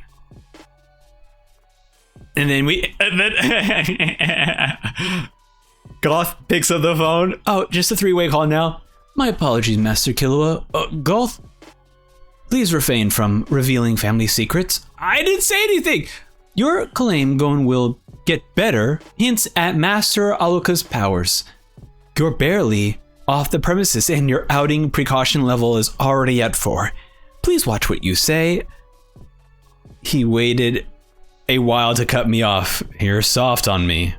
And then Goth picks up the phone. Oh, just a three-way call now. My apologies, Master Killua. Goth, please refrain from revealing family secrets. I didn't say anything. Your claim Gon will get better hints at Master Alluka's powers. You're barely off the premises and your outing precaution level is already at 4. Please watch what you say. He waited a while to cut me off. You're soft on me.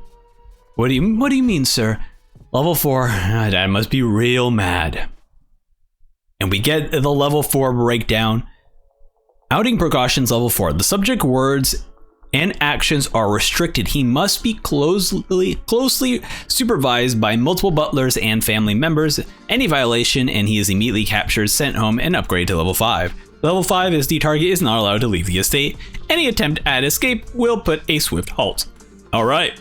What do you mean, sir? Level 4, Dad must be real mad. And we get the level 4 breakdown. Outing precautions level 4. The subject words and actions are restricted. He must be closely supervised by multiple butlers and family members. Any violation and he is immediately captured, sent home, and upgraded to level 5. Level 5 is the target is not allowed to leave the estate. Any attempt at escape will put a swift halt. Alright.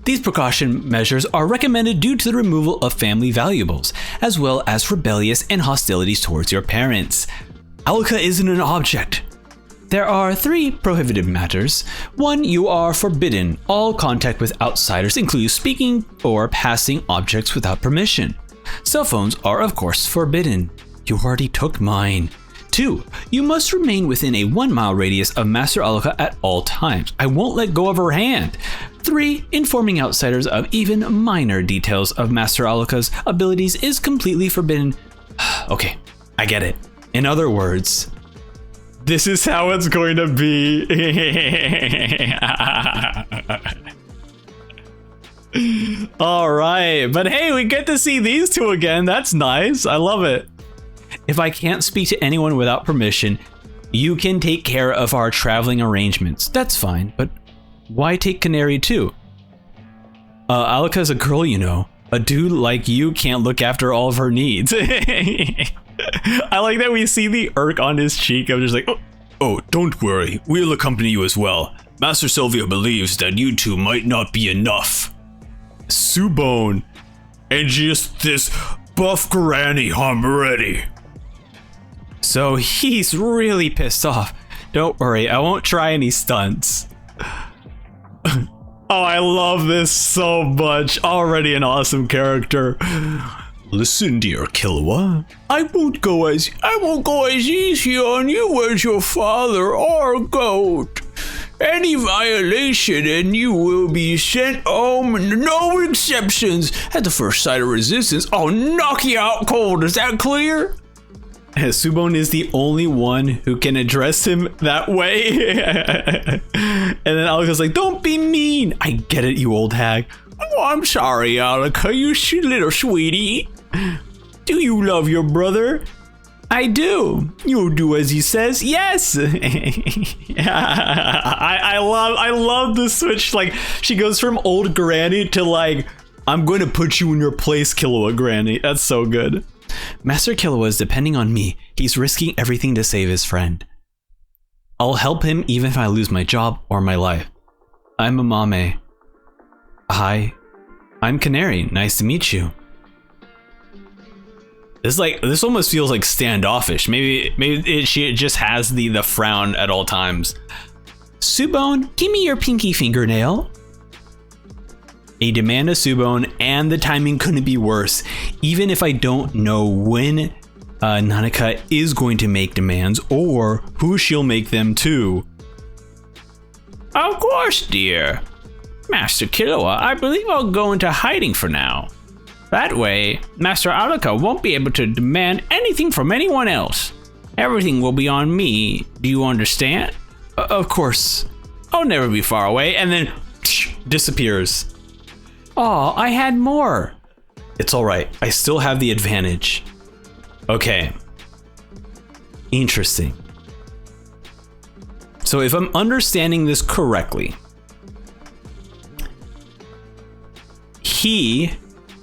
These precaution measures are recommended due to the removal of family valuables, as well as rebellious and hostilities towards your parents. Alluka isn't an object. There are 3 prohibited matters. 1, you are forbidden all contact with outsiders, including speaking or passing objects without permission. Cell phones are of course forbidden. You already took mine. 2, you must remain within a 1-mile radius of Master Alluka at all times. I won't let go of her hand. 3, informing outsiders of even minor details of Master Alluka's abilities is completely forbidden. Okay, I get it. In other words, this is how it's going to be. All right, but hey, we get to see these two again. That's nice. I love it. If I can't speak to anyone without permission, you can take care of our traveling arrangements. That's fine, but why take Canary too? Alluka's a girl, you know. A dude like you can't look after all of her needs. I like that we see the irk on his cheek. I'm just like, oh, don't worry. We'll accompany you as well. Master Sylvia believes that you two might not be enough. Subone. And just this buff granny, I'm ready. So he's really pissed off. Don't worry, I won't try any stunts. Oh, I love this so much. Already an awesome character. Listen, dear Killua, I won't go as easy on you as your father or Goat. Any violation and you will be sent home, no exceptions. At the first sight of resistance, I'll knock you out cold. Is that clear? Subone is the only one who can address him that way. And then Alaka's like, don't be mean. I get it, you old hag. Oh, I'm sorry, Alaka, you little sweetie. Do you love your brother? I do. You'll do as he says. Yes. I love the switch. Like, she goes from old granny to like, I'm going to put you in your place, Killua granny. That's so good. Master Killua is depending on me. He's risking everything to save his friend. I'll help him even if I lose my job or my life. I'm Amame. Hi. I'm Canary. Nice to meet you. This almost feels like standoffish. Maybe she just has the frown at all times. Subone, give me your pinky fingernail. A demand of Subone, and the timing couldn't be worse. Even if I don't know when Nanaka is going to make demands or who she'll make them to. Of course, dear. Master Killua, I believe I'll go into hiding for now. That way, Master Alaka won't be able to demand anything from anyone else. Everything will be on me. Do you understand? Of course. I'll never be far away, and then disappears. Aw, I had more. It's all right. I still have the advantage. Okay. Interesting. So if I'm understanding this correctly,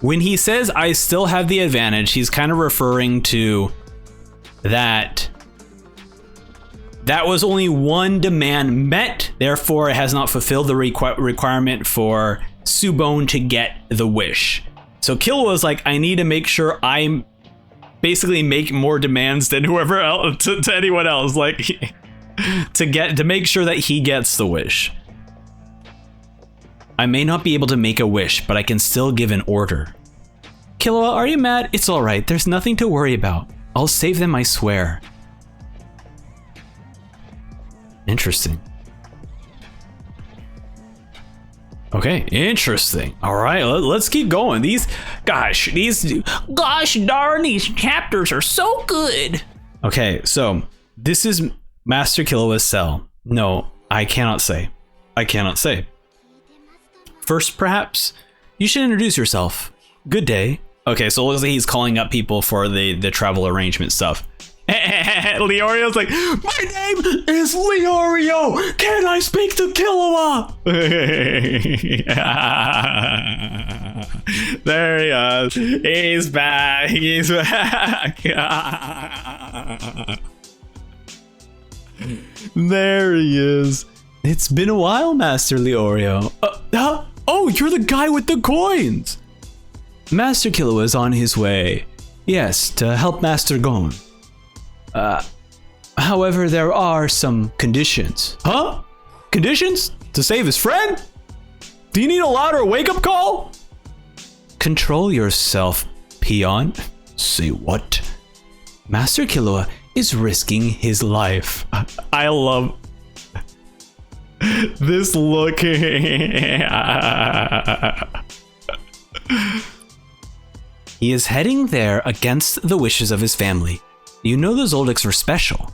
when he says I still have the advantage, he's kind of referring to that was only one demand met, therefore it has not fulfilled the requirement for Subone to get the wish. So Killua's like, I need to make sure I basically make more demands than whoever else to anyone else, like to make sure that he gets the wish. I may not be able to make a wish, but I can still give an order. Killua, are you mad? It's all right. There's nothing to worry about. I'll save them, I swear. Interesting. Okay, interesting. All right, let's keep going. Gosh darn, these chapters are so good. Okay, so this is Master Killua's cell. No, I cannot say. First, perhaps, you should introduce yourself. Good day. Okay, so it looks like he's calling up people for the travel arrangement stuff. Leorio's like, my name is Leorio! Can I speak to Killua? There he is. He's back. There he is. It's been a while, Master Leorio. Oh, you're the guy with the coins! Master Killua is on his way. Yes, to help Master Gon. However, there are some conditions. Huh? Conditions? To save his friend? Do you need a louder wake-up call? Control yourself, peon. Say what? Master Killua is risking his life. I love this look. He is heading there against the wishes of his family. You know the Zoldycks are special.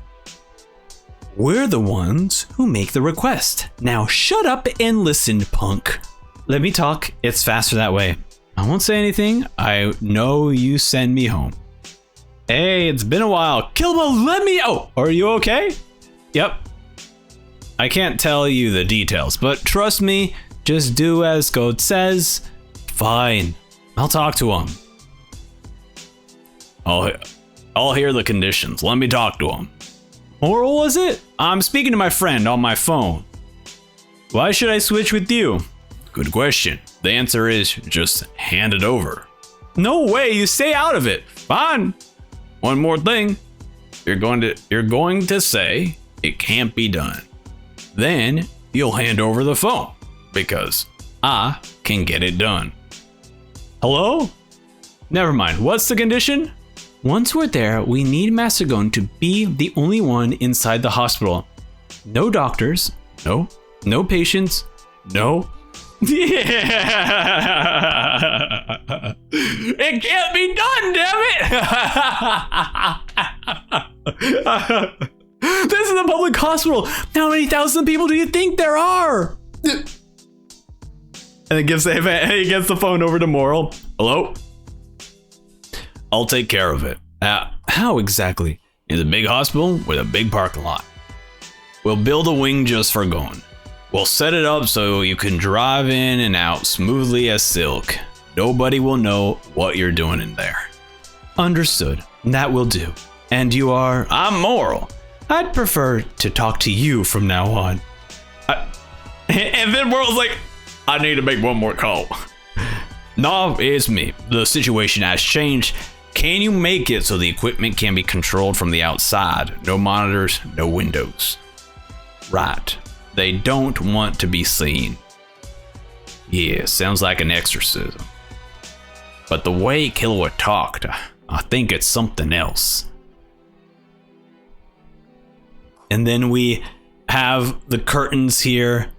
We're the ones who make the request. Now shut up and listen, punk. Let me talk. It's faster that way. I won't say anything. I know you send me home. Hey, it's been a while. Killua, let me... Oh, are you okay? Yep. I can't tell you the details, but trust me, just do as Goat says. Fine. I'll talk to him. I'll hear the conditions. Let me talk to him. Or what was it? I'm speaking to my friend on my phone. Why should I switch with you? Good question. The answer is just hand it over. No way, you stay out of it. Fine. One more thing. You're going to say it can't be done. Then you'll hand over the phone because I can get it done. Hello? Never mind. What's the condition? Once we're there, we need Master Gon to be the only one inside the hospital. No doctors. No patients. No. Yeah. It can't be done, damn it. This is a public hospital. How many thousand people do you think there are? And he gets the phone over to Moral. Hello? I'll take care of it. How exactly? In a big hospital with a big parking lot. We'll build a wing just for Gon. We'll set it up so you can drive in and out smoothly as silk. Nobody will know what you're doing in there. Understood. That will do. And you are? I'm Moral. I'd prefer to talk to you from now on. And then Moral's like, I need to make one more call. No, it's me. The situation has changed. Can you make it so the equipment can be controlled from the outside? No monitors, no windows. Right. They don't want to be seen. Yeah, sounds like an exorcism. But the way Killua talked, I think it's something else. And then we have the curtains here.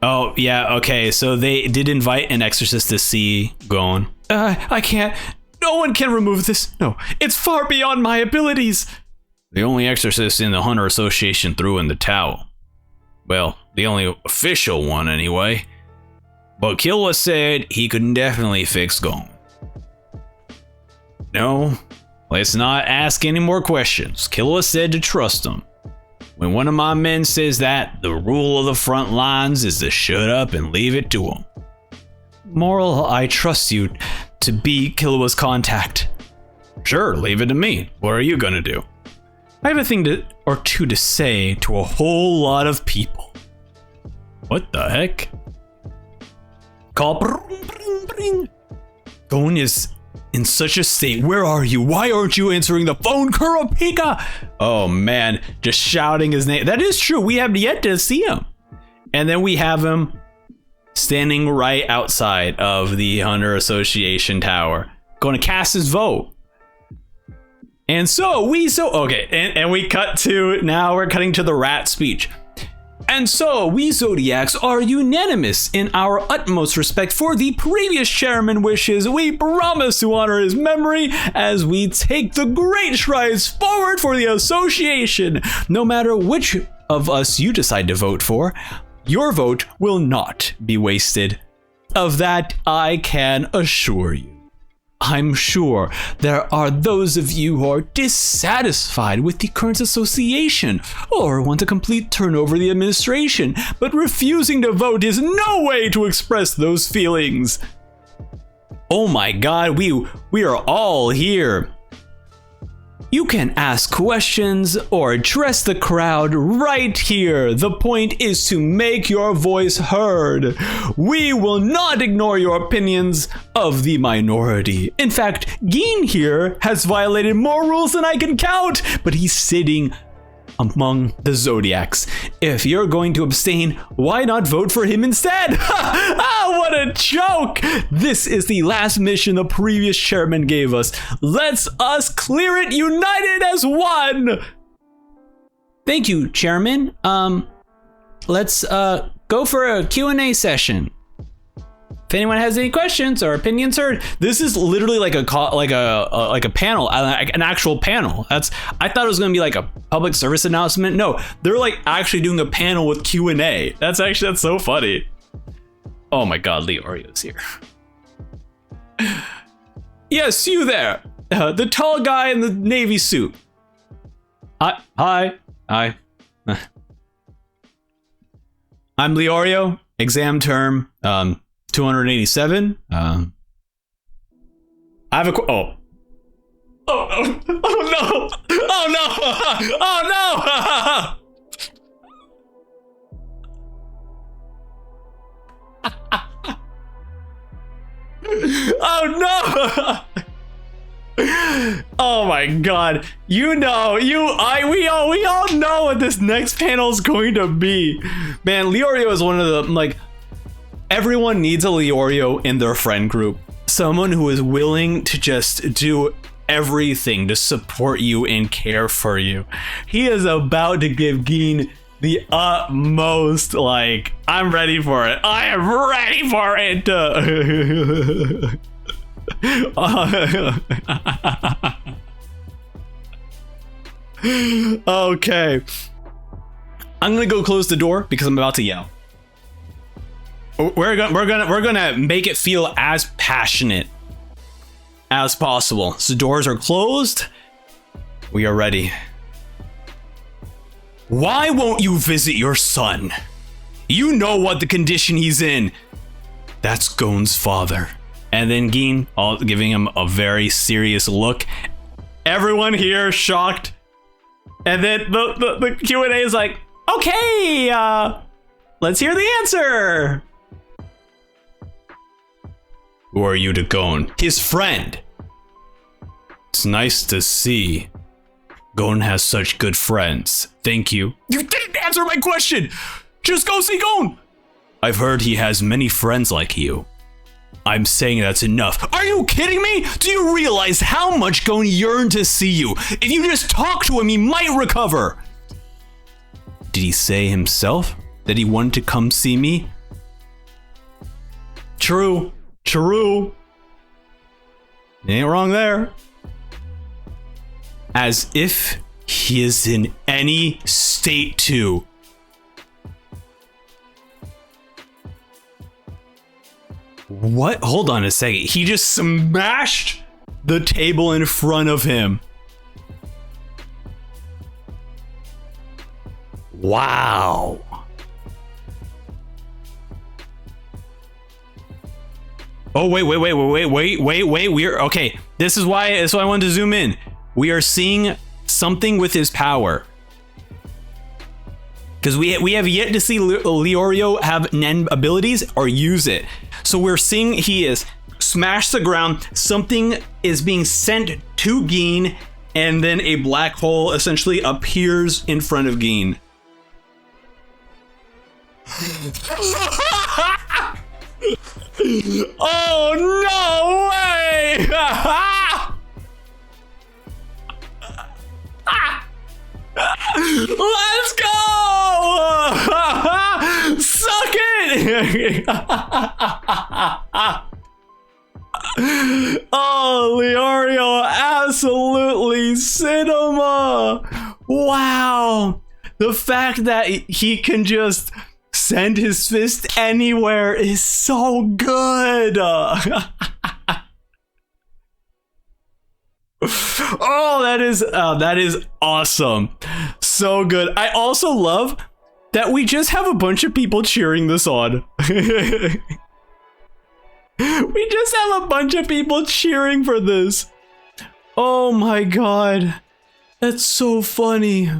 Oh, yeah, okay, so they did invite an exorcist to see Gon. I can't. No one can remove this. No, it's far beyond my abilities. The only exorcist in the Hunter Association threw in the towel. Well, the only official one anyway. But Killua said he could definitely fix Gon. No, let's not ask any more questions. Killua said to trust him. When one of my men says that, the rule of the front lines is to shut up and leave it to him. Moral, I trust you to be Killua's contact. Sure, leave it to me. What are you gonna do? I have a thing or two to say to a whole lot of people. What the heck? Call. Gon is in such a state. Where are you? Why aren't you answering the phone, Kurapika? Oh man, just shouting his name. That is true. We have yet to see him. And then we have him standing right outside of the Hunter Association Tower, going to cast his vote. And and we cut to, now we're cutting to the rat speech. And so, we Zodiacs are unanimous in our utmost respect for the previous chairman wishes. We promise to honor his memory as we take the great strides forward for the association. No matter which of us you decide to vote for, your vote will not be wasted. Of that, I can assure you. I'm sure there are those of you who are dissatisfied with the current association or want a complete turnover of the administration, but refusing to vote is no way to express those feelings. Oh my god, we are all here. You can ask questions or address the crowd right here. The point is to make your voice heard. We will not ignore your opinions of the minority. In fact, Gin here has violated more rules than I can count, but he's sitting among the Zodiacs. If you're going to abstain, why not vote for him instead? What a joke! This is the last mission the previous chairman gave us. Let's us clear it united as one! Thank you, Chairman. Let's go for a Q&A session. If anyone has any questions or opinions heard, this is literally like a panel, an actual panel. I thought it was gonna be like a public service announcement. No, they're like actually doing a panel with Q&A. That's so funny. Oh my God, Leorio's here. Yes, you there, the tall guy in the navy suit. Hi. I'm Leorio. Exam term 287. I have a oh no! Oh no! Oh no! Oh my god. We all know what this next panel is going to be. Man, Leorio is one of the, like, everyone needs a Leorio in their friend group. Someone who is willing to just do everything to support you and care for you. He is about to give Gin the utmost, like, I'm ready for it. I am ready for it. Okay. I'm gonna go close the door because I'm about to yell. We're gonna make it feel as passionate as possible. So doors are closed. We are ready. Why won't you visit your son? You know what the condition he's in. That's Gon's father. And then Gin, giving him a very serious look. Everyone here shocked. And then the Q&A is like, okay, let's hear the answer. Who are you to Gon? His friend. It's nice to see. Gon has such good friends. Thank you. You didn't answer my question. Just go see Gon. I've heard he has many friends like you. I'm saying that's enough. Are you kidding me? Do you realize how much Gon yearned to see you? If you just talk to him, he might recover. Did he say himself that he wanted to come see me? True. You ain't wrong there. As if he is in any state to. What? Hold on a second. He just smashed the table in front of him. Wow. Oh, wait. We're okay. This is why I wanted to zoom in. We are seeing something with his power. Because we have yet to see Leorio have Nen abilities or use it. So we're seeing he is smashed the ground. Something is being sent to Gin, and then a black hole essentially appears in front of Gin. Oh no way! Let's go! Suck it! Oh, Leorio absolutely cinema! Wow! The fact that he can just send his fist anywhere is so good! Oh, that is awesome. So good. I also love that we just have a bunch of people cheering this on. We just have a bunch of people cheering for this. Oh my god. That's so funny.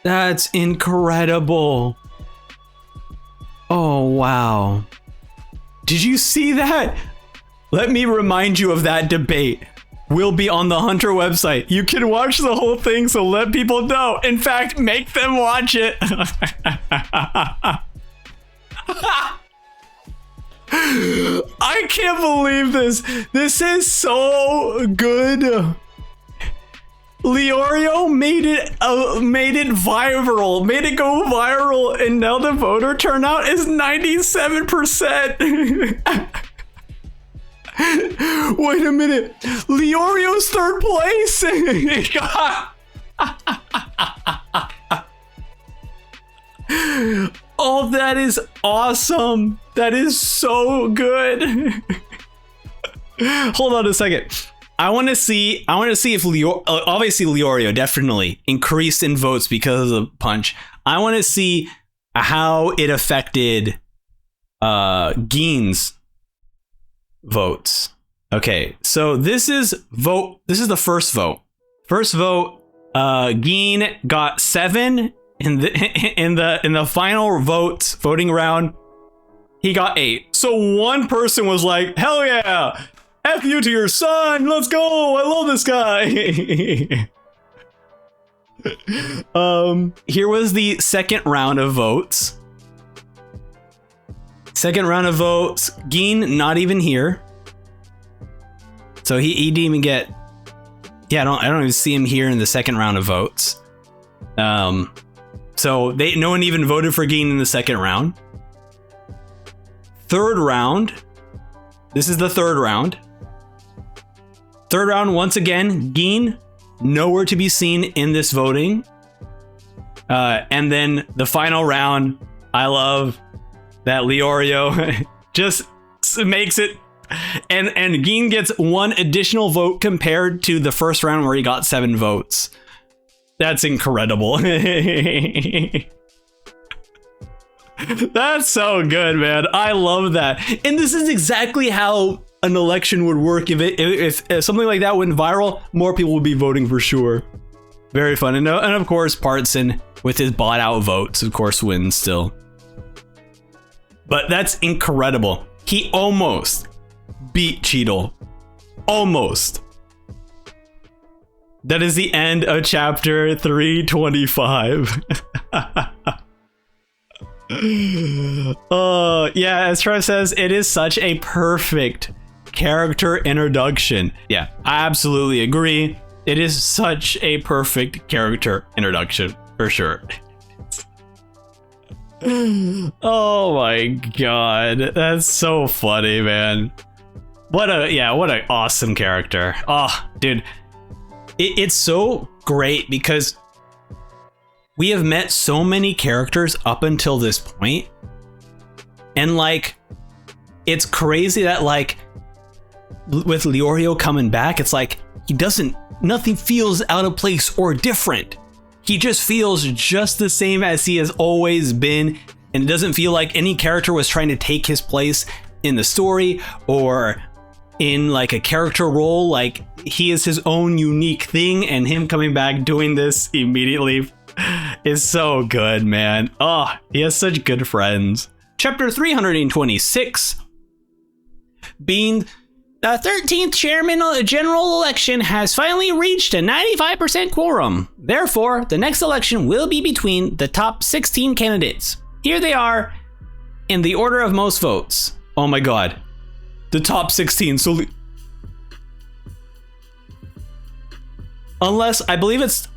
That's incredible. Oh, wow. Did you see that? Let me remind you of that debate. Will be on the Hunter website. You can watch the whole thing, so let people know. In fact, make them watch it. I can't believe this. This is so good. Leorio made it viral, made it go viral, and now the voter turnout is 97%. Wait a minute, Leorio's third place. Oh, that is awesome. That is so good. Hold on a second. I want to see if obviously Leorio definitely increased in votes because of the punch. I want to see how it affected Gin's votes. Okay, so this is the first vote. First vote, Gin got 7 in the final voting round. He got 8. So one person was like, hell yeah, F you to your son, let's go, I love this guy. Here was the second round of votes. Second round of votes, Geen not even here. So he didn't even get, yeah, I don't even see him here in the second round of votes. So no one even voted for Geen in the second round. Third round, this is the third round. Third round, once again, Geen, nowhere to be seen in this voting. And then the final round, I love that Leorio just makes it, and Geen gets 1 additional vote compared to the first round where he got 7 votes. That's incredible. That's so good, man. I love that. And this is exactly how an election would work. If something like that went viral, more people would be voting for sure. Very fun. And of course, Partson, with his bought out votes, of course, wins still. But that's incredible. He almost beat Cheadle. Almost. That is the end of chapter 325. Yeah, as Trev says, it is such a perfect character introduction. Yeah, I absolutely agree. It is such a perfect character introduction, for sure. Oh my god, that's so funny, man. What an awesome character. Oh, dude. It's so great because we have met so many characters up until this point. And like, it's crazy that like, with Leorio coming back, it's like, nothing feels out of place or different. He just feels just the same as he has always been. And it doesn't feel like any character was trying to take his place in the story or in like a character role. Like, he is his own unique thing, and him coming back doing this immediately is so good, man. Oh, he has such good friends. Chapter 326. Being the 13th chairman general election has finally reached a 95% quorum. Therefore, the next election will be between the top 16 candidates. Here they are in the order of most votes. Oh my god. The top 16. So unless I believe it's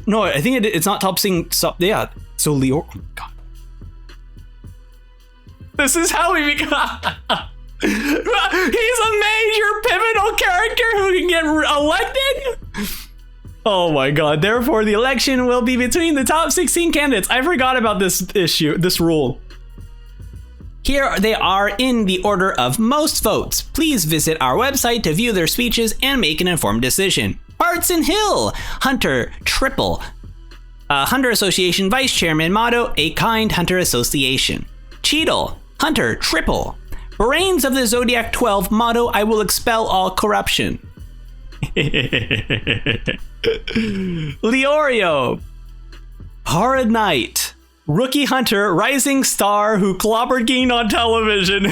no, I think it's not top 16. So, yeah. So Leo, oh my god. This is how we become. He's a major pivotal character who can get elected. Oh my god. Therefore, the election will be between the top 16 candidates. I forgot about this rule. Here they are in the order of most votes. Please visit our website to view their speeches and make an informed decision. Partson Hill, Hunter Triple, Hunter Association Vice Chairman, motto, a kind Hunter Association. Cheadle, Hunter Triple, Brains of the Zodiac 12, motto, I will expel all corruption. Leorio, Horrid Knight, Rookie Hunter, rising star who clobbered Geen on television.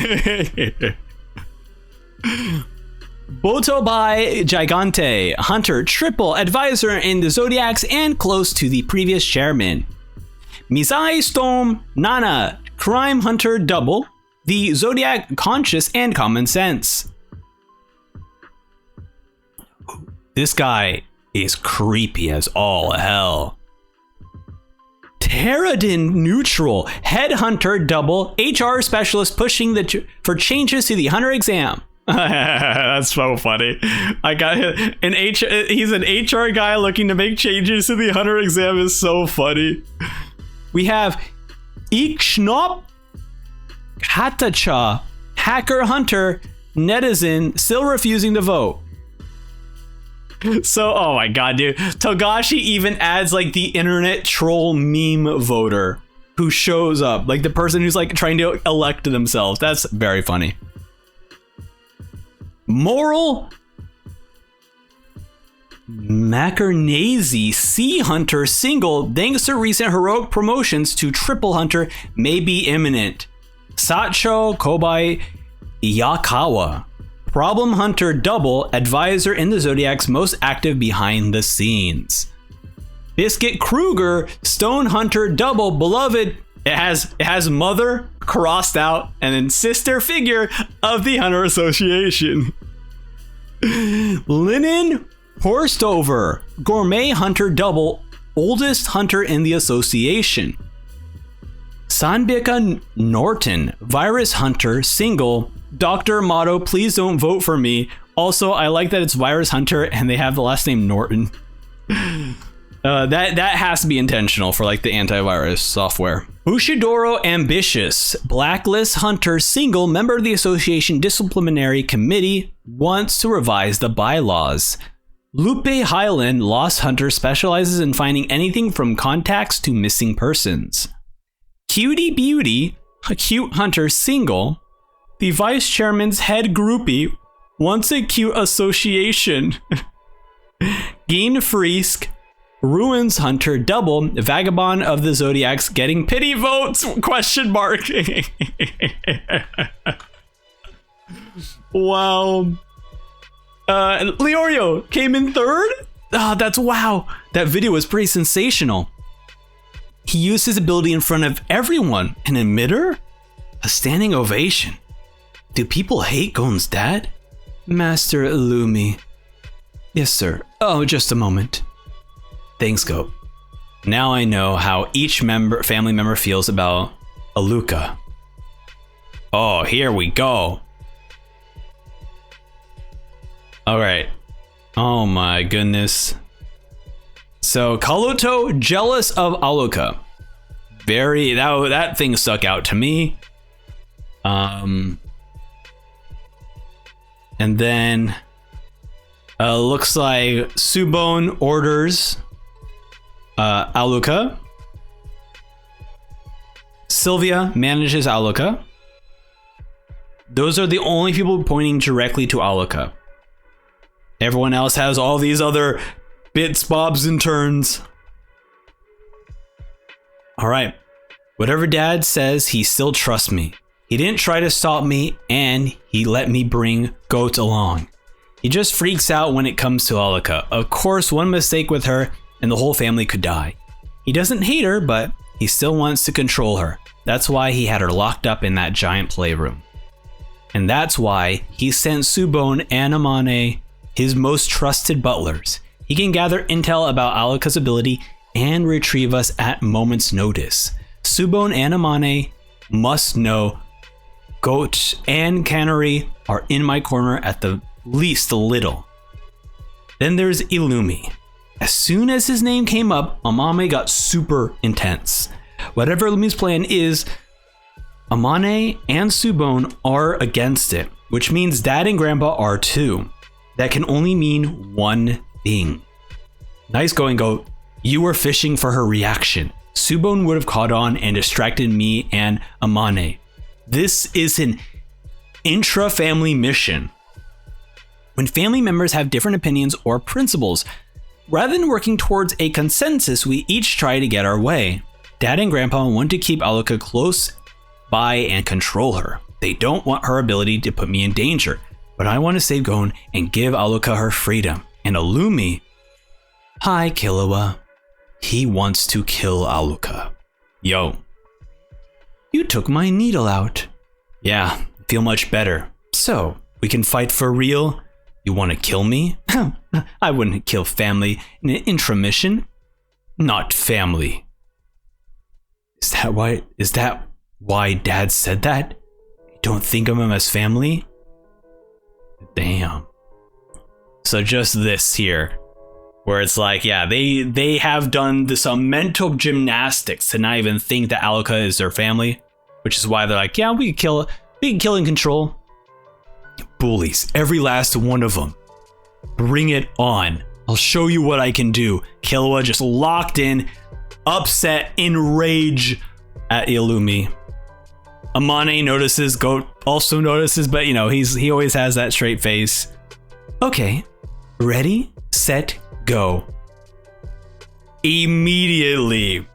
Botobai Gigante, Hunter Triple, advisor in the Zodiacs and close to the previous chairman. Mizai Storm Nana, crime hunter double, the Zodiac conscious and common sense. This guy is creepy as all hell. Terradin Neutral, headhunter double, HR specialist pushing for changes to the Hunter exam. That's so funny. I got he's an HR guy looking to make changes to the Hunter exam is so funny. We have Ikshnob Hatacha, hacker hunter, netizen, still refusing to vote. So, oh my god, dude. Togashi even adds like the internet troll meme voter who shows up, like the person who's like trying to elect themselves. That's very funny. Moral Macarnazy Sea Hunter single, thanks to recent heroic promotions to Triple Hunter, may be imminent. Sacho Kobai Yakawa, Problem Hunter double, advisor in the Zodiac's most active behind the scenes. Biscuit Kruger, Stone Hunter double, beloved. It has mother crossed out and then sister figure of the Hunter Association. Linen Horstover, Gourmet Hunter double, oldest hunter in the association. Sanbika Norton, Virus Hunter single, Dr. Motto, please don't vote for me. Also, I like that it's Virus Hunter and they have the last name Norton. That has to be intentional for like the antivirus software. Ushidoro Ambitious, Blacklist Hunter single, member of the association disciplinary committee, wants to revise the bylaws. Lupe Highland, Lost Hunter, specializes in finding anything from contacts to missing persons. Cutie Beauty, a cute hunter single, the vice chairman's head groupie, wants a cute association. Geen Friesk, Ruins Hunter double, vagabond of the Zodiacs, getting pity votes? Question mark. Wow. Leorio came in third? That's wow. That video was pretty sensational. He used his ability in front of everyone. An emitter? A standing ovation. Do people hate Gon's dad? Master Illumi. Yes, sir. Oh, just a moment. Thanks, Go. Now I know how each family member feels about Aluka. Oh, here we go. All right. Oh my goodness. So Kaluto, jealous of Aluka. That thing stuck out to me. And then looks like Subone orders Aluka. Sylvia manages Aluka. Those are the only people pointing directly to Aluka. Everyone else has all these other bits, bobs, and turns. All right. Whatever Dad says, he still trusts me. He didn't try to stop me, and he let me bring Goat along. He just freaks out when it comes to Aluka. Of course, one mistake with her, and the whole family could die. He doesn't hate her, but he still wants to control her. That's why he had her locked up in that giant playroom. And that's why he sent Subone and Amane, his most trusted butlers. He can gather intel about Aluka's ability and retrieve us at moment's notice. Subone and Amane must know Goat and Canary are in my corner at the least a little. Then there's Illumi. As soon as his name came up, Amane got super intense. Whatever Illumi's plan is, Amane and Subone are against it, which means Dad and Grandpa are too. That can only mean one thing. Nice going, Goat. You were fishing for her reaction. Subone would have caught on and distracted me and Amane. This is an intra-family mission. When family members have different opinions or principles, rather than working towards a consensus, we each try to get our way. Dad and Grandpa want to keep Aluka close by and control her. They don't want her ability to put me in danger, but I want to save Gon and give Aluka her freedom. And Illumi, hi Killua, he wants to kill Aluka. Yo, you took my needle out. Yeah, feel much better. So, we can fight for real? You want to kill me? I wouldn't kill family in an intramission. Not family. Is that why Dad said that? You don't think of him as family? Damn. So just this here, where it's like, yeah, they have done some mental gymnastics to not even think that Aluka is their family, which is why they're like, yeah, we can kill and control. Bullies, every last one of them. Bring it on. I'll show you what I can do. Killua just locked in, upset, in rage at Illumi. Amane notices, Goat also notices, but you know, he always has that straight face. Okay, ready, set, go. Immediately,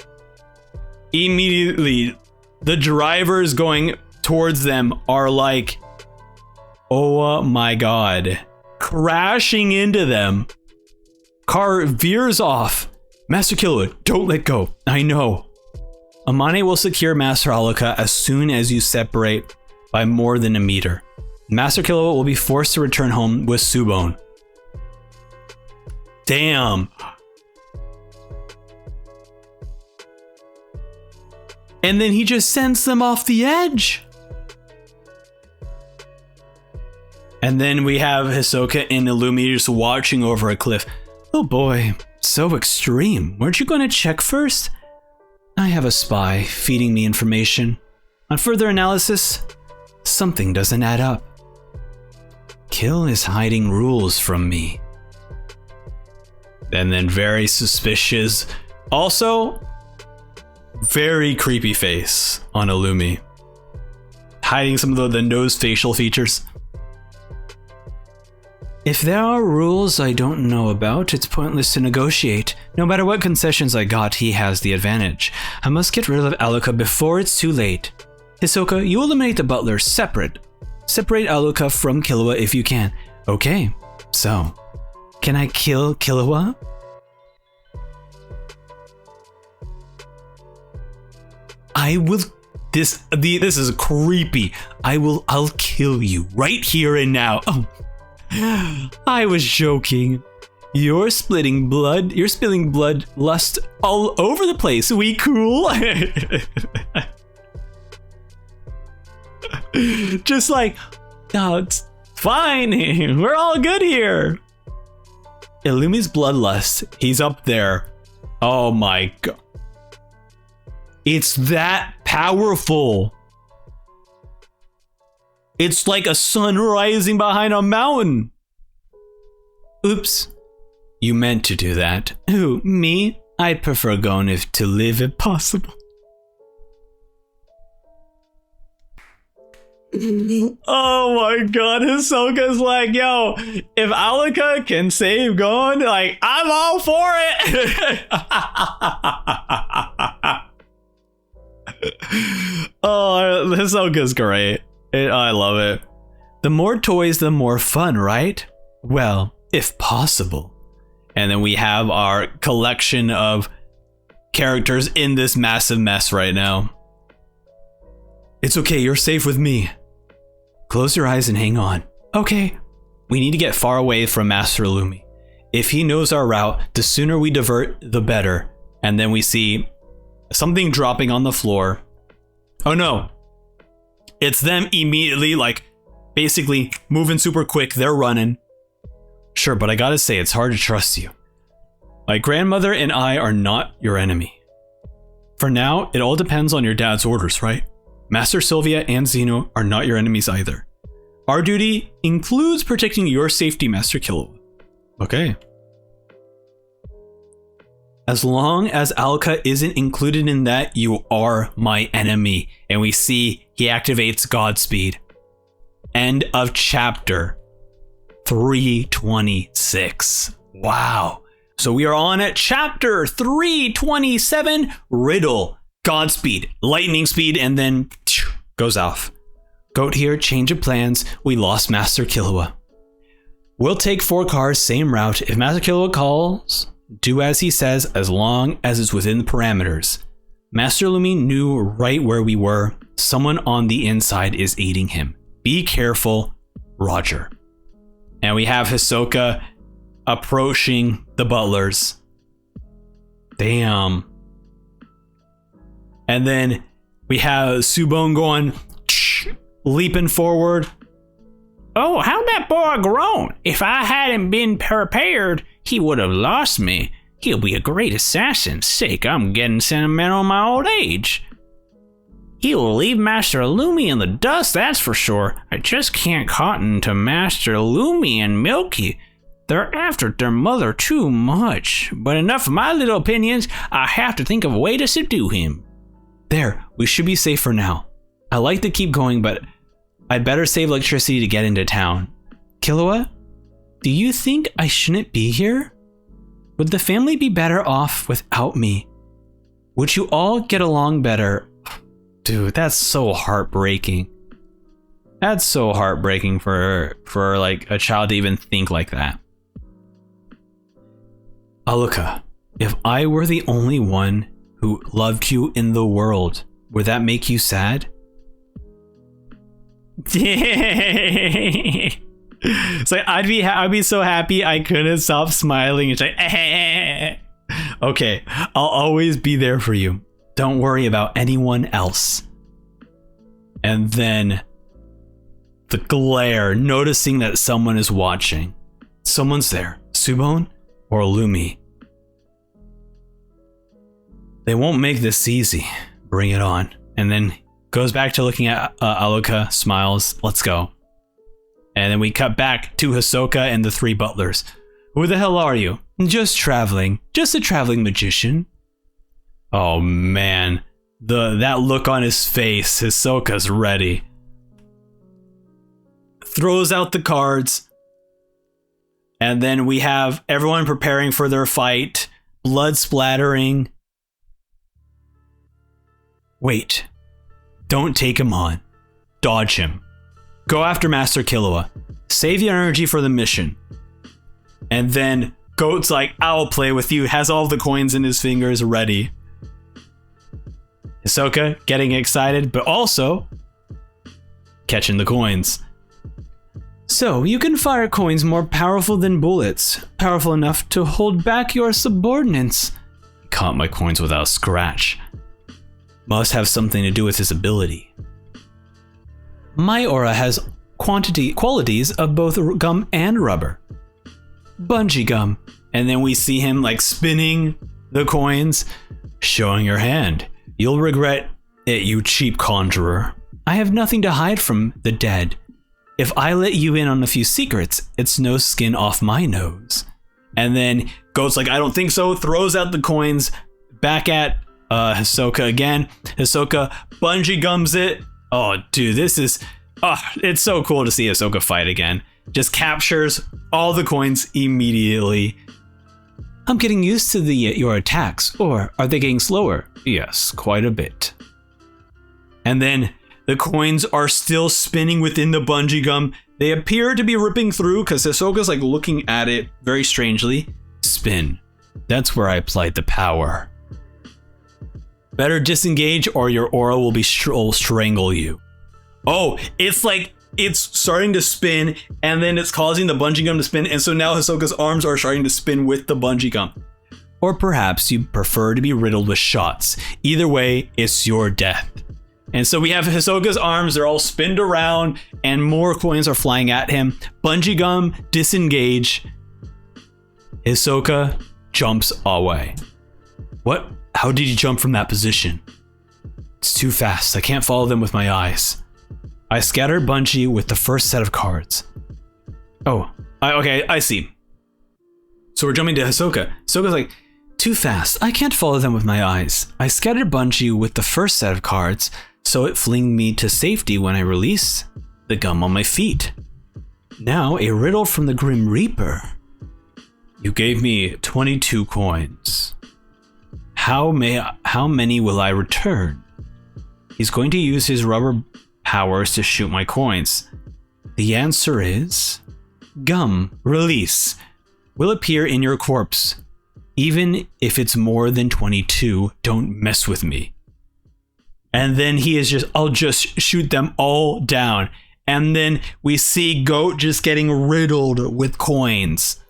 the driver is going towards them are like, oh my god, crashing into them. Car veers off. Master Killua, don't let go. I know. Amane will secure Master Alluka as soon as you separate by more than a meter. Master Killua will be forced to return home with Subone. Damn. And then he just sends them off the edge. And then we have Hisoka and Illumi just watching over a cliff. Oh boy, so extreme. Weren't you going to check first? I have a spy feeding me information. On further analysis, something doesn't add up. Kill is hiding rules from me. And then very suspicious. Also, very creepy face on Illumi. Hiding some of the nose facial features. If there are rules I don't know about, it's pointless to negotiate. No matter what concessions I got, he has the advantage. I must get rid of Alluka before it's too late. Hisoka, you eliminate the butler separate. Separate Alluka from Killua if you can. Okay, so, can I kill Killua? I will. This is creepy. I'll kill you right here and now. Oh. I was joking. You're spilling blood lust all over the place. We cool? Just like, no, it's fine. We're all good here. Illumi's bloodlust. He's up there. Oh my god. It's that powerful. It's like a sun rising behind a mountain. Oops. You meant to do that. Who, me? I'd prefer going to live if possible. Oh my god, Hisoka's like, yo, if Alluka can save Gon, like, I'm all for it. Oh, Hisoka's great. I love it. The more toys, the more fun, right? Well, if possible. And then we have our collection of characters in this massive mess right now. It's okay, you're safe with me. Close your eyes and hang on. Okay. We need to get far away from Master Illumi. If he knows our route, the sooner we divert, the better. And then we see something dropping on the floor. Oh no. It's them immediately, like, basically moving super quick. They're running. Sure, but I gotta say, it's hard to trust you. My grandmother and I are not your enemy. For now, it all depends on your dad's orders, right? Master Sylvia and Zeno are not your enemies either. Our duty includes protecting your safety, Master Killua. Okay. As long as Alluka isn't included in that, you are my enemy. And we see he activates Godspeed. End of chapter 326. Wow. So we are on at chapter 327, Riddle, Godspeed, lightning speed, and then goes off. Goat here, change of plans. We lost Master Killua. We'll take 4 cars, same route. If Master Killua calls, do as he says, as long as it's within the parameters. Master Illumi knew right where we were. Someone on the inside is aiding him. Be careful, Roger. And we have Hisoka approaching the butlers. Damn. And then we have Subone going, leaping forward. Oh, how'd that boy grown? If I hadn't been prepared, he would have lost me. He'll be a great assassin. Sick, I'm getting sentimental in my old age. He will leave Master Illumi in the dust, that's for sure. I just can't cotton to Master Illumi and Milky. They're after their mother too much. But enough of my little opinions. I have to think of a way to subdue him. There, we should be safe for now. I like to keep going, but I'd better save electricity to get into town. Killua, do you think I shouldn't be here? Would the family be better off without me? Would you all get along better? Dude, that's so heartbreaking. That's so heartbreaking for like a child to even think like that. Alluka, if I were the only one who loved you in the world, would that make you sad? It's like I'd be so happy I couldn't stop smiling. It's like, okay, I'll always be there for you. Don't worry about anyone else. And then the glare, noticing that someone is watching. Someone's there. Subone or Lumi? They won't make this easy. Bring it on. And then goes back to looking at Alluka, smiles. Let's go. And then we cut back to Hisoka and the three butlers. Who the hell are you? Just traveling. Just a traveling magician. Oh man. That look on his face. Hisoka's ready. Throws out the cards. And then we have everyone preparing for their fight. Blood splattering. Wait. Don't take him on. Dodge him. Go after Master Killua. Save your energy for the mission. And then Goat's like, I'll play with you. Has all the coins in his fingers ready. Hisoka getting excited, but also catching the coins. So, you can fire coins more powerful than bullets. Powerful enough to hold back your subordinates. Caught my coins without a scratch. Must have something to do with his ability. My aura has qualities of both gum and rubber. Bungee gum. And then we see him like spinning the coins, showing your hand. You'll regret it, you cheap conjurer. I have nothing to hide from the dead. If I let you in on a few secrets, it's no skin off my nose. And then Goat's like, I don't think so, throws out the coins back at Hisoka again. Hisoka bungee gums it. Oh, dude, it's so cool to see Hisoka fight again. Just captures all the coins immediately. I'm getting used to your attacks, or are they getting slower? Yes, quite a bit. And then the coins are still spinning within the bungee gum. They appear to be ripping through because Hisoka's like looking at it very strangely. Spin. That's where I applied the power. Better disengage or your aura will strangle you. Oh, it's like it's starting to spin and then it's causing the bungee gum to spin, and so now Hisoka's arms are starting to spin with the bungee gum. Or perhaps you prefer to be riddled with shots. Either way, it's your death. And so we have Hisoka's arms, they're all spinned around and more coins are flying at him. Bungee gum, disengage. Hisoka jumps away. What? How did you jump from that position? It's too fast. I can't follow them with my eyes. I scattered Bungee with the first set of cards. Oh, okay, I see. So we're jumping to Hisoka. Hisoka's like, too fast. I can't follow them with my eyes. I scattered Bungee with the first set of cards, so it flinged me to safety when I released the gum on my feet. Now, a riddle from the Grim Reaper. You gave me 22 coins. How many will I return? He's going to use his rubber powers to shoot my coins. The answer is gum release will appear in your corpse. Even if it's more than 22, don't mess with me. And then he is just, I'll just shoot them all down. And then we see Goat just getting riddled with coins.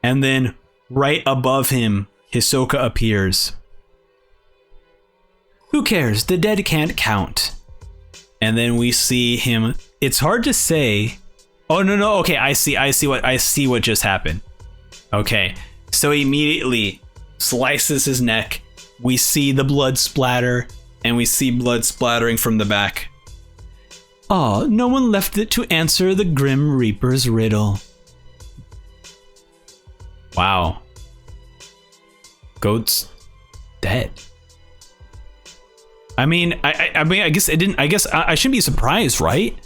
And then right above him, Hisoka appears. Who cares? The dead can't count. And then we see him. It's hard to say. Oh no. Okay, I see what just happened. Okay, so he immediately slices his neck. We see the blood splatter, and we see blood splattering from the back. Oh, no one left it to answer the Grim Reaper's riddle. Wow. Goat's dead. I mean, I guess it didn't. I guess I shouldn't be surprised, right?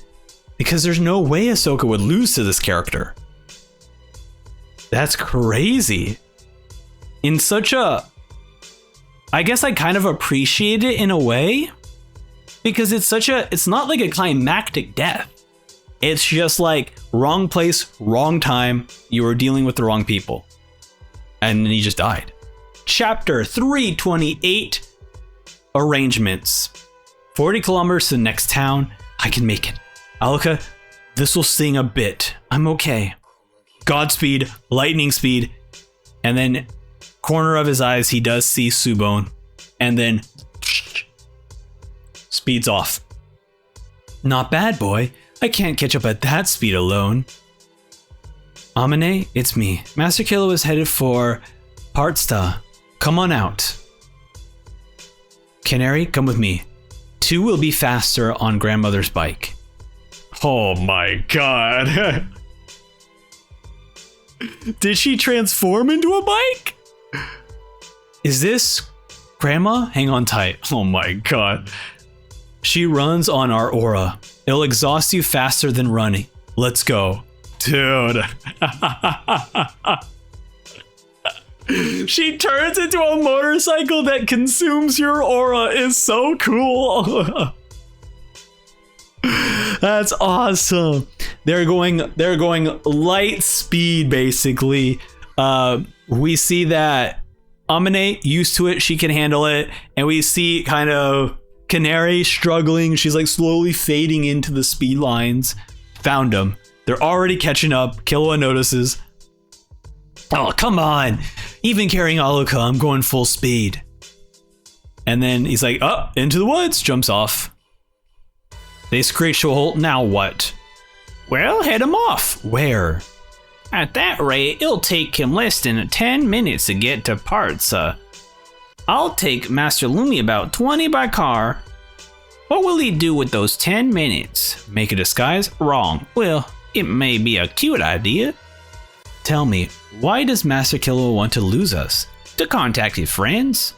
Because there's no way Hisoka would lose to this character. That's crazy. In such a, I guess I kind of appreciate it in a way. because it's not like a climactic death. It's just like wrong place, wrong time. You were dealing with the wrong people. And then he just died. Chapter 328, Arrangements. 40 kilometers to the next town. I can make it. Alka, this will sting a bit. I'm okay. Godspeed, lightning speed. And then corner of his eyes, he does see Subone. And then speeds off. Not bad, boy. I can't catch up at that speed alone. Amane, it's me. Master Killua is headed for Partsta. Come on out. Canary, come with me. 2 will be faster on grandmother's bike. Oh my god. Did she transform into a bike? Is this grandma? Hang on tight. Oh my god. She runs on our aura. It'll exhaust you faster than running. Let's go. Dude. She turns into a motorcycle that consumes your aura. Is so cool. That's awesome. They're going light speed basically. We see that Amane used to it, she can handle it, and we see kind of Canary struggling. She's like slowly fading into the speed lines. Found them. They're already catching up. Killua notices. Oh, come on. Even carrying Alluka, I'm going full speed. And then he's like, up into the woods, jumps off. They screech to a halt. Now what? Well, head him off. Where? At that rate, it'll take him less than 10 minutes to get to Partsa. I'll take Master Lumi about 20 by car. What will he do with those 10 minutes? Make a disguise? Wrong. Well, it may be a cute idea. Tell me, why does Master Killua want to lose us? To contact his friends?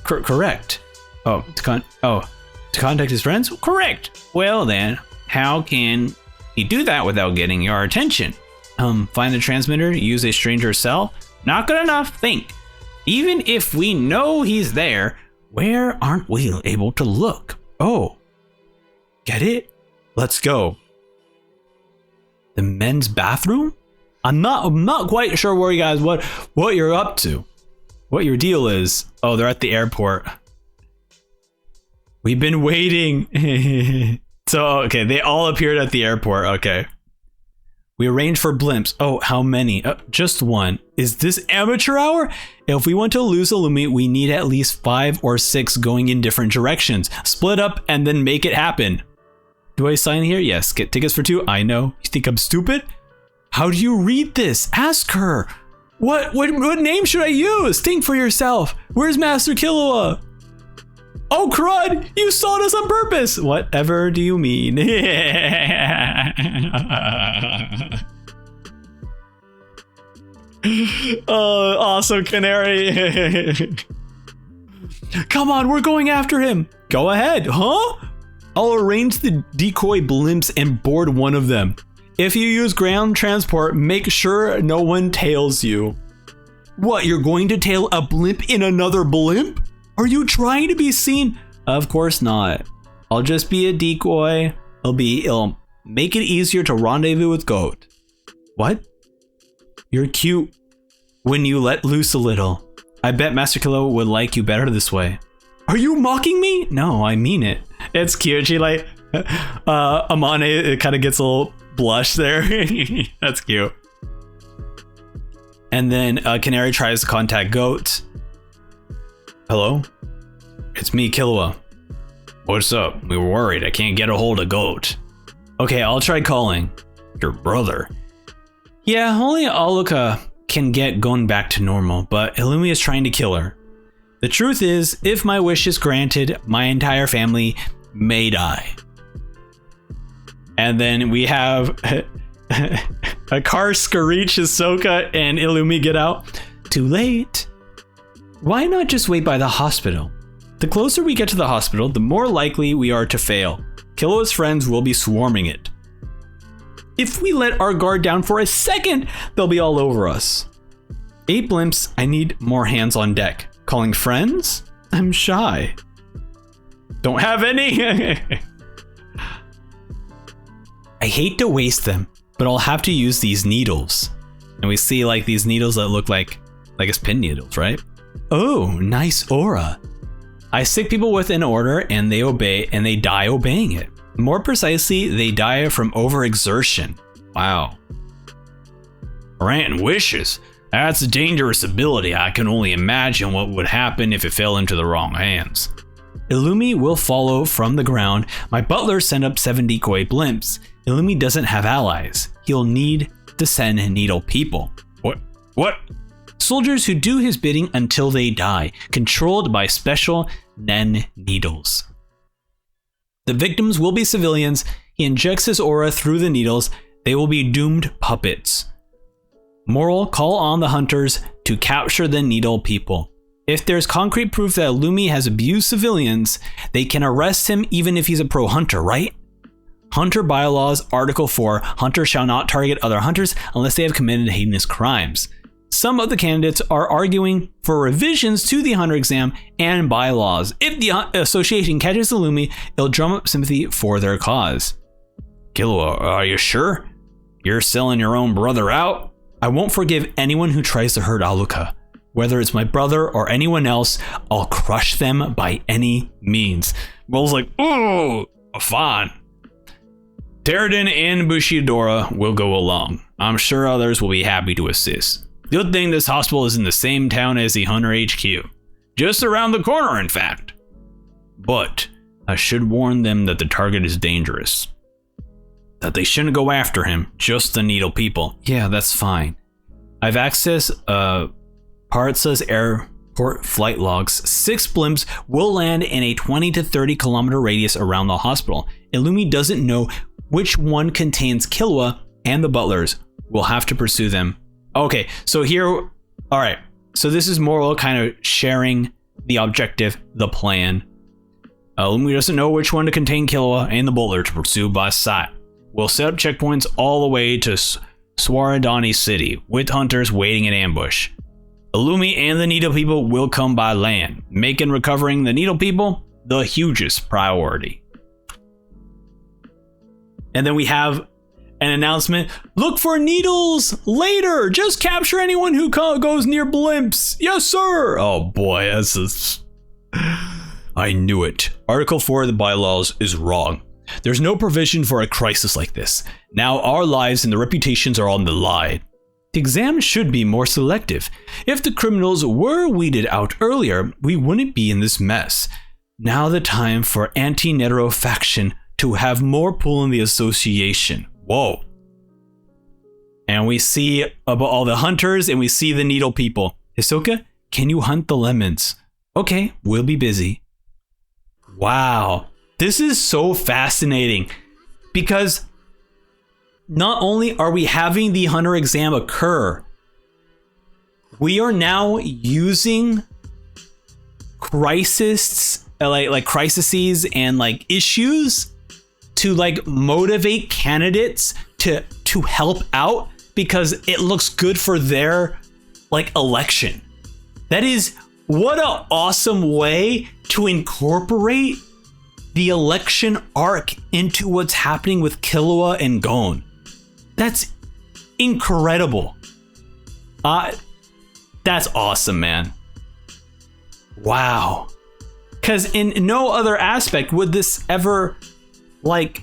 Correct. To contact his friends? Correct. Well then, how can he do that without getting your attention? Find the transmitter, use a stranger's cell? Not good enough. Think. Even if we know he's there, where aren't we able to look? Oh, get it? Let's go. The men's bathroom? I'm not quite sure where you guys what you're up to. What your deal is. Oh, they're at the airport. We've been waiting. So, okay, they all appeared at the airport. Okay. We arranged for blimps. Oh, how many? Just one. Is this amateur hour? If we want to lose Illumi, we need at least 5 or 6 going in different directions. Split up and then make it happen. Do I sign here? Yes. Get tickets for 2. I know. You think I'm stupid? How do you read this? Ask her. What name should I use? Think for yourself. Where's Master Killua? Oh, crud! You saw us on purpose! Whatever do you mean? Oh, awesome, Canary. Come on, we're going after him. Go ahead, huh? I'll arrange the decoy blimps and board one of them. If you use ground transport, make sure no one tails you. What, you're going to tail a blimp in another blimp? Are you trying to be seen? Of course not. I'll just be a decoy. It'll make it easier to rendezvous with Goat. What? You're cute when you let loose a little. I bet Master Killua would like you better this way. Are you mocking me? No, I mean it. It's cute. She like, Amane, it kind of gets a little blush there. That's cute. And then Canary tries to contact Goat. Hello? It's me, Killua. What's up? We were worried. I can't get a hold of Goat. Okay, I'll try calling. Your brother? Yeah, only Alluka can get going back to normal, but Illumi is trying to kill her. The truth is, if my wish is granted, my entire family may die. And then we have a car screech as Sokka and Illumi get out. Too late. Why not just wait by the hospital? The closer we get to the hospital, the more likely we are to fail. Killua's friends will be swarming it. If we let our guard down for a second, they'll be all over us. 8 blimps, I need more hands on deck. Calling friends? I'm shy. Don't have any. I hate to waste them, but I'll have to use these needles. And we see like these needles that look like it's pin needles, right? Oh, nice aura. I stick people with an order and they obey and they die obeying it. More precisely, they die from overexertion. Wow. Granting wishes. That's a dangerous ability. I can only imagine what would happen if it fell into the wrong hands. Illumi will follow from the ground. My butler sent up 7 decoy blimps. Illumi doesn't have allies. He'll need to send needle people. What? Soldiers who do his bidding until they die, controlled by special Nen needles. The victims will be civilians. He injects his aura through the needles. They will be doomed puppets. Moral, call on the hunters to capture the needle people. If there's concrete proof that Illumi has abused civilians, they can arrest him even if he's a pro-hunter, right? Hunter Bylaws, Article 4, hunters shall not target other hunters unless they have committed heinous crimes. Some of the candidates are arguing for revisions to the hunter exam and bylaws. If the association catches Illumi, it'll drum up sympathy for their cause. Killua, are you sure? You're selling your own brother out? I won't forgive anyone who tries to hurt Alluka. Whether it's my brother or anyone else, I'll crush them by any means. Will's like, oh, fine. Teradin and Bushiodora will go along. I'm sure others will be happy to assist. Good thing this hospital is in the same town as the Hunter HQ. Just around the corner, in fact. But I should warn them that the target is dangerous. That they shouldn't go after him, just the needle people. Yeah, that's fine. I've accessed Paritsa's airport flight logs. 6 blimps will land in a 20 to 30 kilometer radius around the hospital. Illumi doesn't know which one contains Killua and the butlers. We'll have to pursue them. Okay, so here, all right. So this is Moral kind of sharing the objective, the plan. Illumi doesn't know which one to contain Killua and the butler to pursue by sight. We'll set up checkpoints all the way to Swaradani City, with hunters waiting in ambush. Illumi and the Needle People will come by land, making recovering the Needle People the hugest priority. And then we have an announcement. Look for needles later. Just capture anyone who goes near blimps. Yes, sir. Oh boy, I knew it. Article 4 of the bylaws is wrong. There's no provision for a crisis like this. Now our lives and the reputations are on the line. The exam should be more selective. If the criminals were weeded out earlier, we wouldn't be in this mess. Now the time for anti-Netero faction to have more pull in the association. Whoa. And we see about all the hunters and we see the needle people. Hisoka, can you hunt the lemons? Okay, we'll be busy. Wow. This is so fascinating because not only are we having the hunter exam occur, we are now using crises and like issues to like motivate candidates to help out because it looks good for their like election. That is what an awesome way to incorporate the election arc into what's happening with Killua and Gon. That's incredible. That's awesome, man. Wow. Because in no other aspect would this ever, like,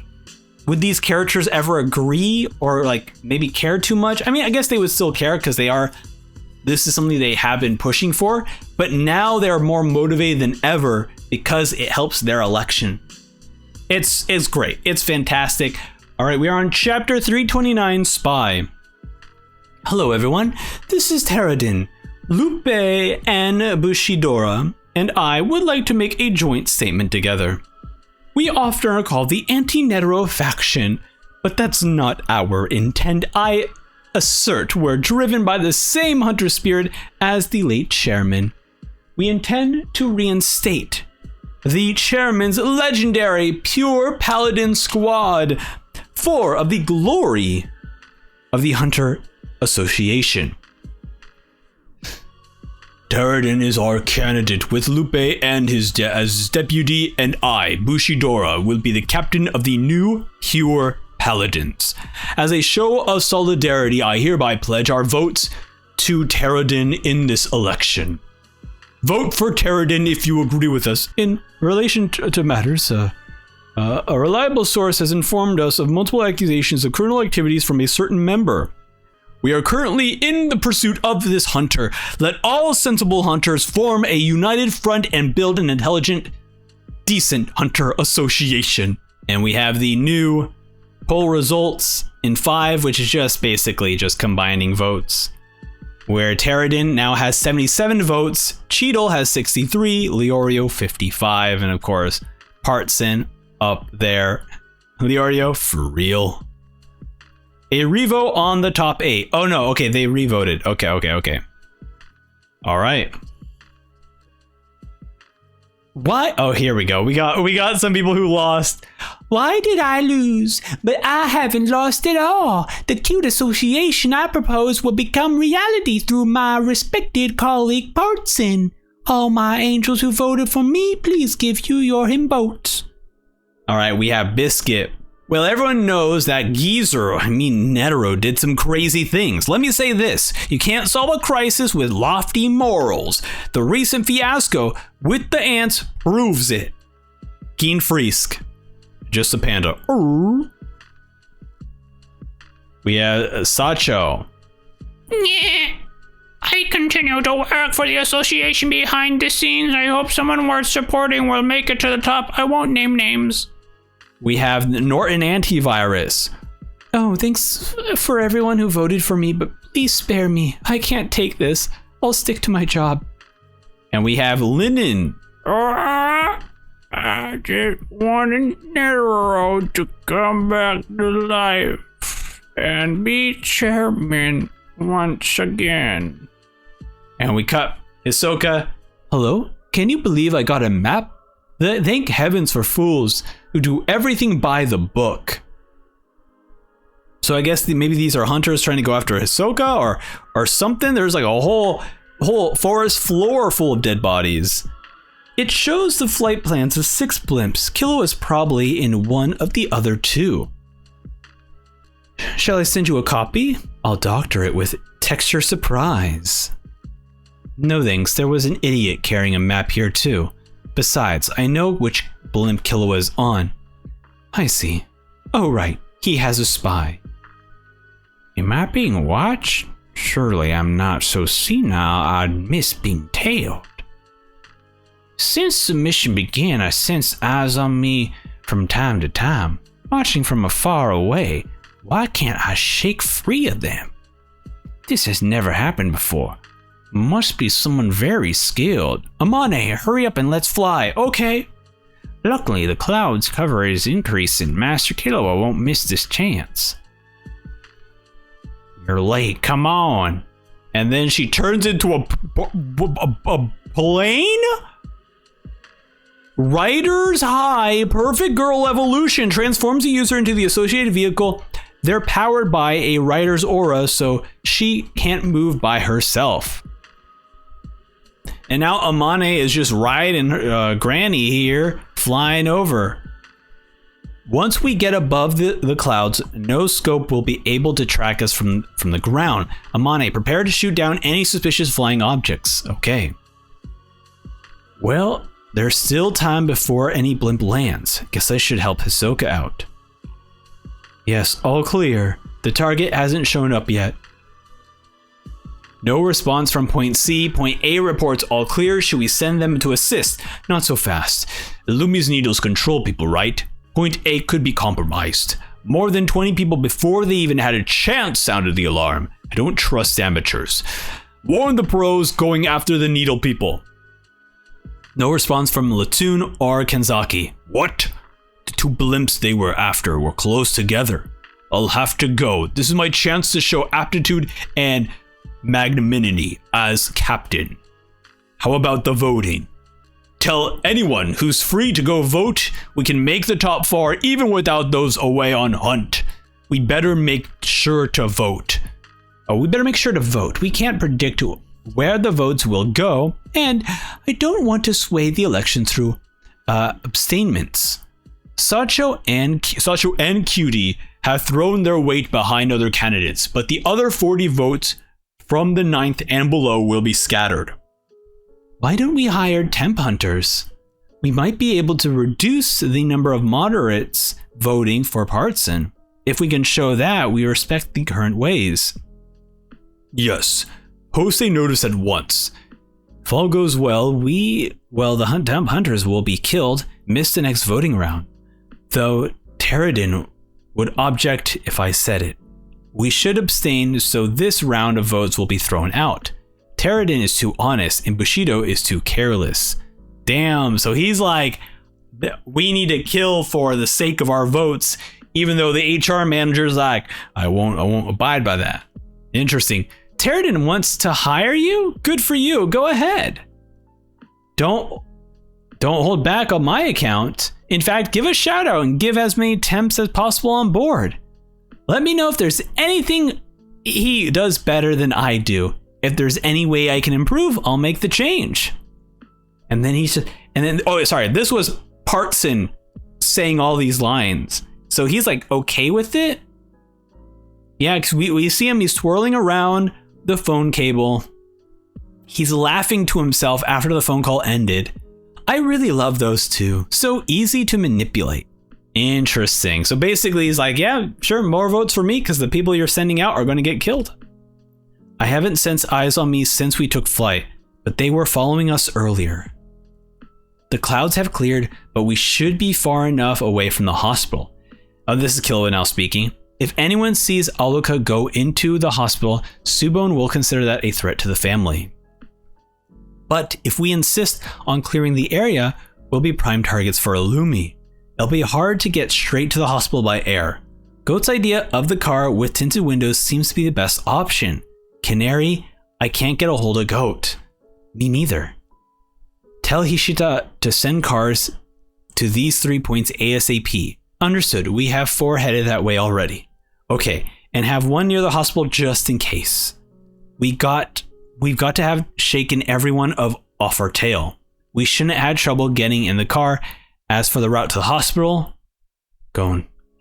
would these characters ever agree or like maybe care too much? I mean, I guess they would still care because this is something they have been pushing for, but now they're more motivated than ever because it helps their election. It's great. It's fantastic. All right, we are on chapter 329, Spy. Hello, everyone. This is Teradin. Lupe and Bushiodora and I would like to make a joint statement together. We often are called the anti-Netero faction, but that's not our intent. I assert we're driven by the same hunter spirit as the late chairman. We intend to reinstate the chairman's legendary Pure Paladin Squad for of the glory of the Hunter Association. Terradin is our candidate with Lupe and as his deputy, and I, Bushidora, will be the captain of the new Pure Paladins. As a show of solidarity, I hereby pledge our votes to Terradin in this election. Vote for Terradin if you agree with us. In relation to matters, a reliable source has informed us of multiple accusations of criminal activities from a certain member. We are currently in the pursuit of this hunter. Let all sensible hunters form a united front and build an intelligent, decent hunter association. And we have the new poll results in 5, which is just basically just combining votes. Where Terradin now has 77 votes, Cheadle has 63, Leorio 55, and of course, Partson up there. Leorio, for real. A revote on the top 8. Oh no, okay, they revoted. Okay. All right. Why? Oh, here we go. We got some people who lost. Why did I lose? But I haven't lost at all. The cute association I proposed will become reality through my respected colleague Partson. All my angels who voted for me, please give him votes. All right, we have Biscuit. Well, everyone knows that Netero did some crazy things. Let me say this, you can't solve a crisis with lofty morals. The recent fiasco with the ants proves it. Keen Frisk, just a panda. We have Sacho. I continue to work for the association behind the scenes. I hope someone worth supporting will make it to the top. I won't name names. We have Norton Antivirus. Oh, thanks for everyone who voted for me, but please spare me. I can't take this. I'll stick to my job. And we have Linen. I just wanted Nero to come back to life and be chairman once again. And we cut Hisoka. Hello? Can you believe I got a map? Thank heavens for fools who do everything by the book. So I guess maybe these are hunters trying to go after Hisoka or something. There's like a whole forest floor full of dead bodies. It shows the flight plans of 6 blimps. Kilo is probably in one of the other 2. Shall I send you a copy? I'll doctor it with texture surprise. No thanks, there was an idiot carrying a map here too. Besides, I know which blimp Kilo is on. I see. Oh right, he has a spy. Am I being watched? Surely I'm not so senile I'd miss being tailed. Since the mission began, I sense eyes on me from time to time, watching from afar away. Why can't I shake free of them? This has never happened before. Must be someone very skilled. Amane, hurry up and let's fly. Okay. Luckily, the cloud's cover is increasing. Master Killua won't miss this chance. You're late, come on. And then she turns into a plane? Rider's High Perfect Girl Evolution transforms the user into the associated vehicle. They're powered by a rider's aura, so she can't move by herself. And now Amane is just riding Granny here, flying over. Once we get above the clouds, no scope will be able to track us from the ground. Amane, prepare to shoot down any suspicious flying objects. Okay. Well, there's still time before any blimp lands. Guess I should help Hisoka out. Yes, all clear. The target hasn't shown up yet. No response from point C. Point A reports all clear. Should we send them to assist? Not so fast. Illumi's needles control people, right? Point A could be compromised. More than 20 people before they even had a chance sounded the alarm. I don't trust amateurs. Warn the pros going after the needle people. No response from Latoon or Kenzaki. What? The 2 blimps they were after were close together. I'll have to go. This is my chance to show aptitude and magnanimity as captain. How about the voting? Tell anyone who's free to go vote. We can make the top 4 even without those away on hunt. We better make sure to vote. Oh, we better make sure to vote. We can't predict where the votes will go, and I don't want to sway the election through abstainments. Sacho and Cutie have thrown their weight behind other candidates, but the other 40 votes from the 9th and below will be scattered. Why don't we hire temp hunters? We might be able to reduce the number of moderates voting for Partson. If we can show that we respect the current ways. Yes, post a notice at once. If all goes well, the temp hunters will be killed, miss the next voting round. Though Teradin would object if I said it. We should abstain, so this round of votes will be thrown out. Teradin is too honest and Bushido is too careless. Damn, so he's like, we need to kill for the sake of our votes, even though the HR manager's like, I won't abide by that. Interesting. Teradin wants to hire you? Good for you. Go ahead. Don't hold back on my account. In fact, give a shout out and give as many temps as possible on board. Let me know if there's anything he does better than I do. If there's any way I can improve, I'll make the change. And then this was Partson saying all these lines. So he's like okay with it? Yeah, because we see him, he's twirling around the phone cable. He's laughing to himself after the phone call ended. I really love those two. So easy to manipulate. Interesting. So basically he's like, yeah, sure, more votes for me because the people you're sending out are going to get killed. I haven't sensed eyes on me since we took flight, but they were following us earlier. The clouds have cleared, but we should be far enough away from the hospital. This is Killua now speaking. If anyone sees Alluka go into the hospital, Subone will consider that a threat to the family. But if we insist on clearing the area, we'll be prime targets for Illumi. It'll be hard to get straight to the hospital by air. Goat's idea of the car with tinted windows seems to be the best option. Canary, I can't get a hold of Goat. Me neither. Tell Hishita to send cars to these 3 points ASAP. Understood, we have 4 headed that way already. Okay, and have 1 near the hospital just in case. We've got to have shaken everyone off our tail. We shouldn't have had trouble getting in the car. As for the route to the hospital,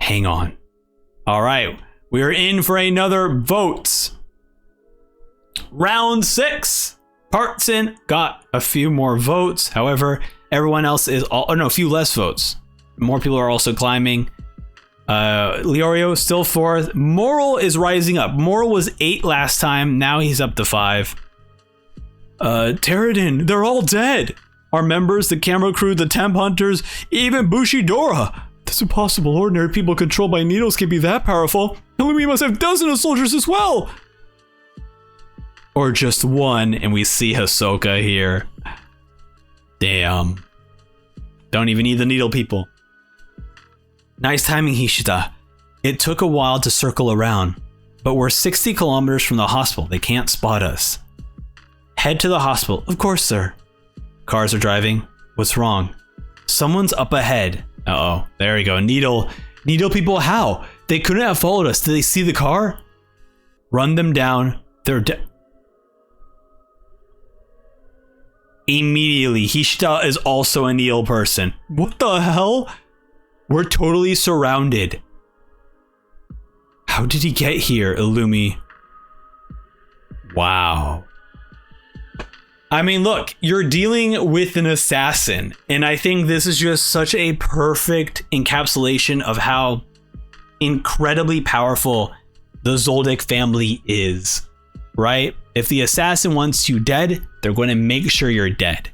hang on. All right, we are in for another votes. Round 6. Partson got a few more votes. However, everyone else is a few less votes. More people are also climbing. Leorio still 4th. Moral is rising up. Moral was 8 last time. Now he's up to 5. Teradin, they're all dead. Our members, the camera crew, the temp hunters, even Bushidora. That's impossible. Ordinary people controlled by needles can be that powerful. We must have dozens of soldiers as well. Or just 1, and we see Hisoka here. Damn. Don't even need the needle people. Nice timing, Hishita. It took a while to circle around, but we're 60 kilometers from the hospital. They can't spot us. Head to the hospital. Of course, sir. Cars are driving. What's wrong? Someone's up ahead. Uh-oh. There we go. Needle people, how? They couldn't have followed us. Did they see the car? Run them down. They're dead. Immediately, Hishita is also a needle person. What the hell? We're totally surrounded. How did he get here, Illumi? Wow. I mean, look, you're dealing with an assassin, and I think this is just such a perfect encapsulation of how incredibly powerful the Zoldyck family is, right? If the assassin wants you dead, they're going to make sure you're dead.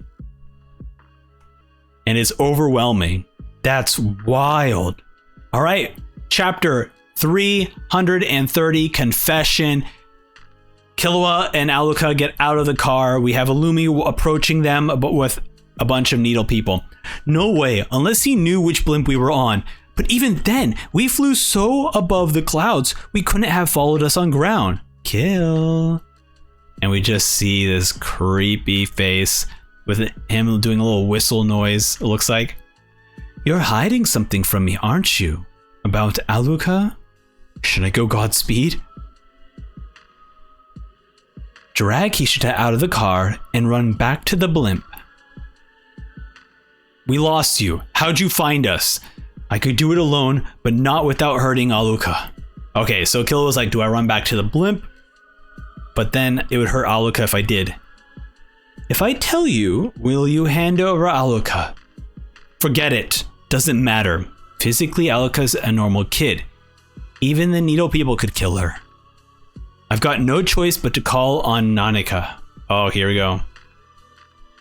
And it's overwhelming. That's wild. All right, chapter 330, Confession. Killua and Alluka get out of the car. We have Illumi approaching them, but with a bunch of needle people. No way, unless he knew which blimp we were on. But even then, we flew so above the clouds, we couldn't have followed us on ground. Kill. And we just see this creepy face with him doing a little whistle noise, it looks like. You're hiding something from me, aren't you? About Alluka? Should I go Godspeed? drag Hishita out of the car, and run back to the blimp. We lost you. How'd you find us? I could do it alone, but not without hurting Alluka. Okay, so Killua was like, do I run back to the blimp? But then it would hurt Alluka if I did. If I tell you, will you hand over Alluka? Forget it. Doesn't matter. Physically, Alluka's a normal kid. Even the Needle people could kill her. I've got no choice but to call on Nanika. Oh, here we go.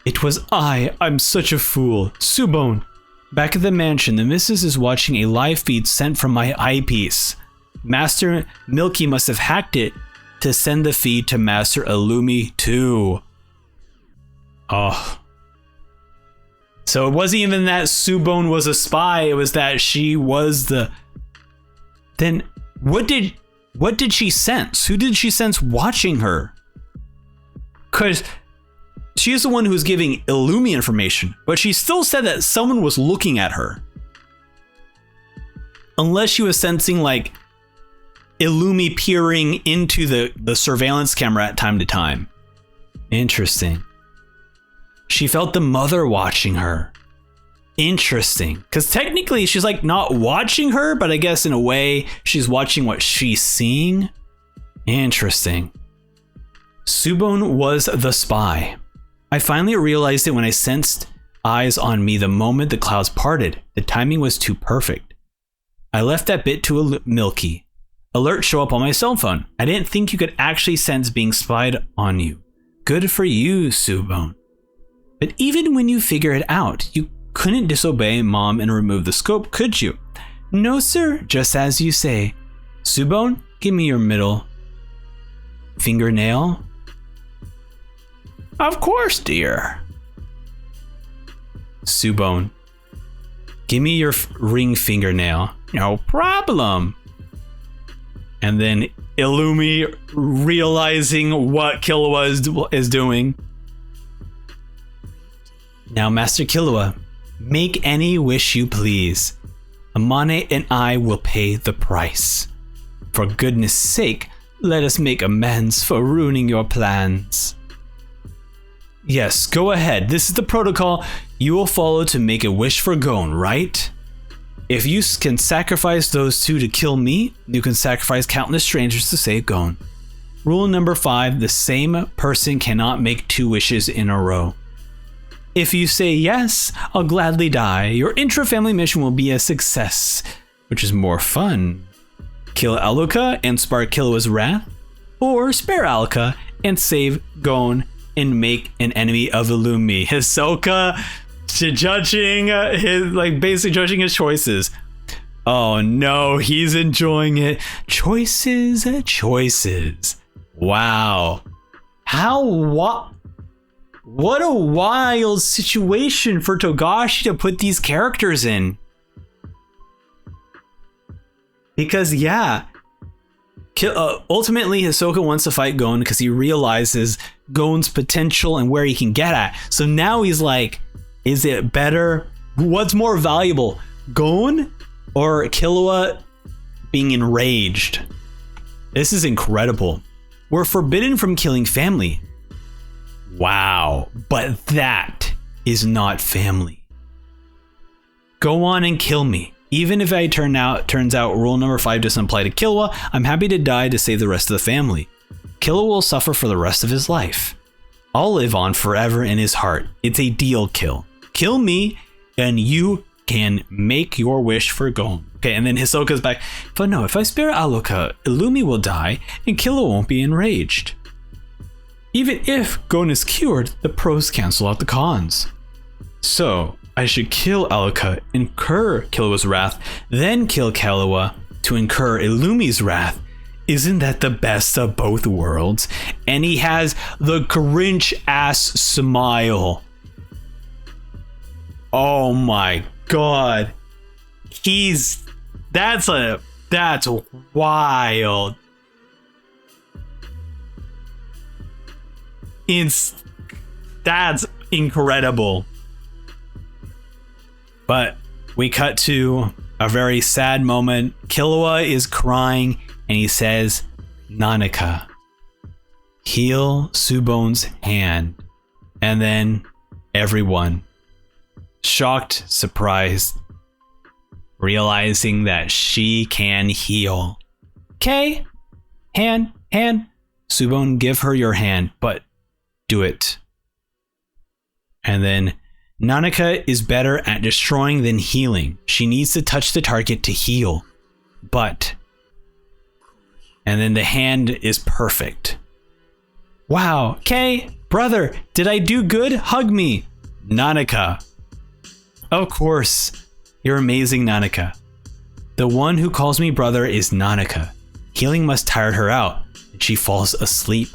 It was I'm such a fool. Subone. Back at the mansion, the missus is watching a live feed sent from my eyepiece. Master Milky must have hacked it to send the feed to Master Illumi too. Oh. So it wasn't even that Subone was a spy, it was that she was the... Then what did she sense? Who did she sense watching her? Because she is the one who's giving Illumi information, but she still said that someone was looking at her. Unless she was sensing like Illumi peering into the surveillance camera at time to time. Interesting. She felt the mother watching her. Interesting. Because technically she's like not watching her, but I guess in a way she's watching what she's seeing. Interesting. Subone was the spy. I finally realized it when I sensed eyes on me the moment the clouds parted. The timing was too perfect. I left that bit to Milky. Alerts show up on my cell phone. I didn't think you could actually sense being spied on you. Good for you, Subone. But even when you figure it out, you couldn't disobey Mom and remove the scope, could you? No, sir, just as you say. Subone, give me your middle fingernail. Of course, dear. Subone, give me your ring fingernail. No problem. And then Illumi realizing what Killua is doing. Now, Master Killua, make any wish you please. Amane and I will pay the price. For goodness sake, let us make amends for ruining your plans. Yes, go ahead. This is the protocol you will follow to make a wish for Gon, right? If you can sacrifice those two to kill me, you can sacrifice countless strangers to save Gon. Rule number 5, the same person cannot make 2 wishes in a row. If you say yes, I'll gladly die. Your intra-family mission will be a success, which is more fun. Kill Alluka and spark Killua's wrath, or spare Alluka and save Gon and make an enemy of Illumi. Hisoka judging basically judging his choices. Oh no, he's enjoying it. Choices. Wow. What a wild situation for Togashi to put these characters in. Because yeah, ultimately Hisoka wants to fight Gon because he realizes Gon's potential and where he can get at. So now he's like, is it better? What's more valuable, Gon or Killua being enraged? This is incredible. We're forbidden from killing family. Wow, but that is not family. Go on and kill me. Even if turns out rule number 5 doesn't apply to Killua, I'm happy to die to save the rest of the family. Killua will suffer for the rest of his life. I'll live on forever in his heart. It's a deal kill. Kill me and you can make your wish for Gon. Okay, and then Hisoka's back. But no, if I spare Alluka, Illumi will die and Killua won't be enraged. Even if Gon is cured, the pros cancel out the cons. So, I should kill Alluka, incur Killua's wrath, then kill Killua to incur Illumi's wrath. Isn't that the best of both worlds? And he has the Grinch ass smile. Oh my god. That's wild. That's incredible. But we cut to a very sad moment. Killua is crying and he says, Nanika. heal Subone's hand. And then everyone, shocked, surprised, realizing that she can heal. Okay, hand. Subone, give her your hand, but do it. And then Nanaka is better at destroying than healing. She needs to touch the target to heal. But. And then the hand is perfect. Wow, okay, brother, did I do good? Hug me. Nanaka. Of course, you're amazing, Nanaka. The one who calls me brother is Nanaka. Healing must tire her out, and she falls asleep.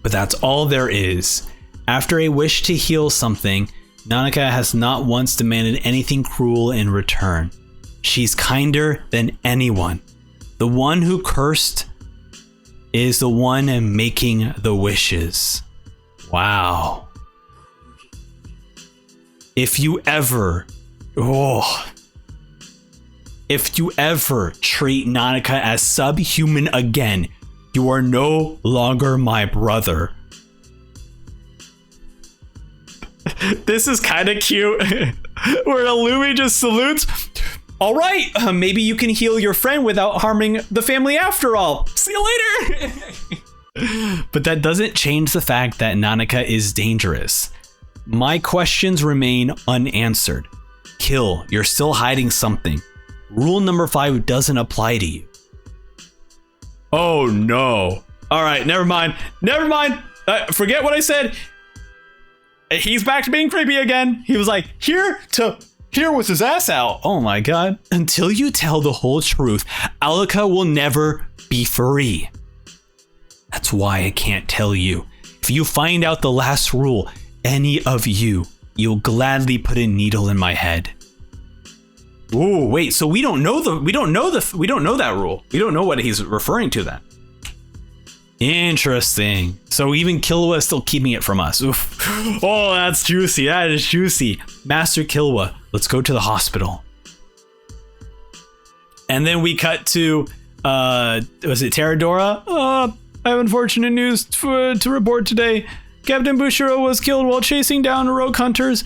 But that's all there is. After a wish to heal something, Nanaka has not once demanded anything cruel in return. She's kinder than anyone. The one who cursed is the one making the wishes. Wow. If you ever treat Nanaka as subhuman again, you are no longer my brother. This is kind of cute. Where Illumi just salutes. All right, maybe you can heal your friend without harming the family after all. See you later. But that doesn't change the fact that Nanaka is dangerous. My questions remain unanswered. Kill, you're still hiding something. Rule number 5 doesn't apply to you. Oh no. All right, never mind. Forget what I said. He's back to being creepy again. He was like, here with his ass out. Oh my god. Until you tell the whole truth, Alika will never be free. That's why I can't tell you. If you find out the last rule, any of you'll gladly put a needle in my head. Oh, wait, so we don't know that rule. We don't know what he's referring to then. Interesting. So even Killua is still keeping it from us. Oof. Oh, that's juicy. That is juicy. Master Killua, let's go to the hospital. And then we cut to, was it Terradora? I have unfortunate news to report today. Captain Bushiro was killed while chasing down rogue hunters,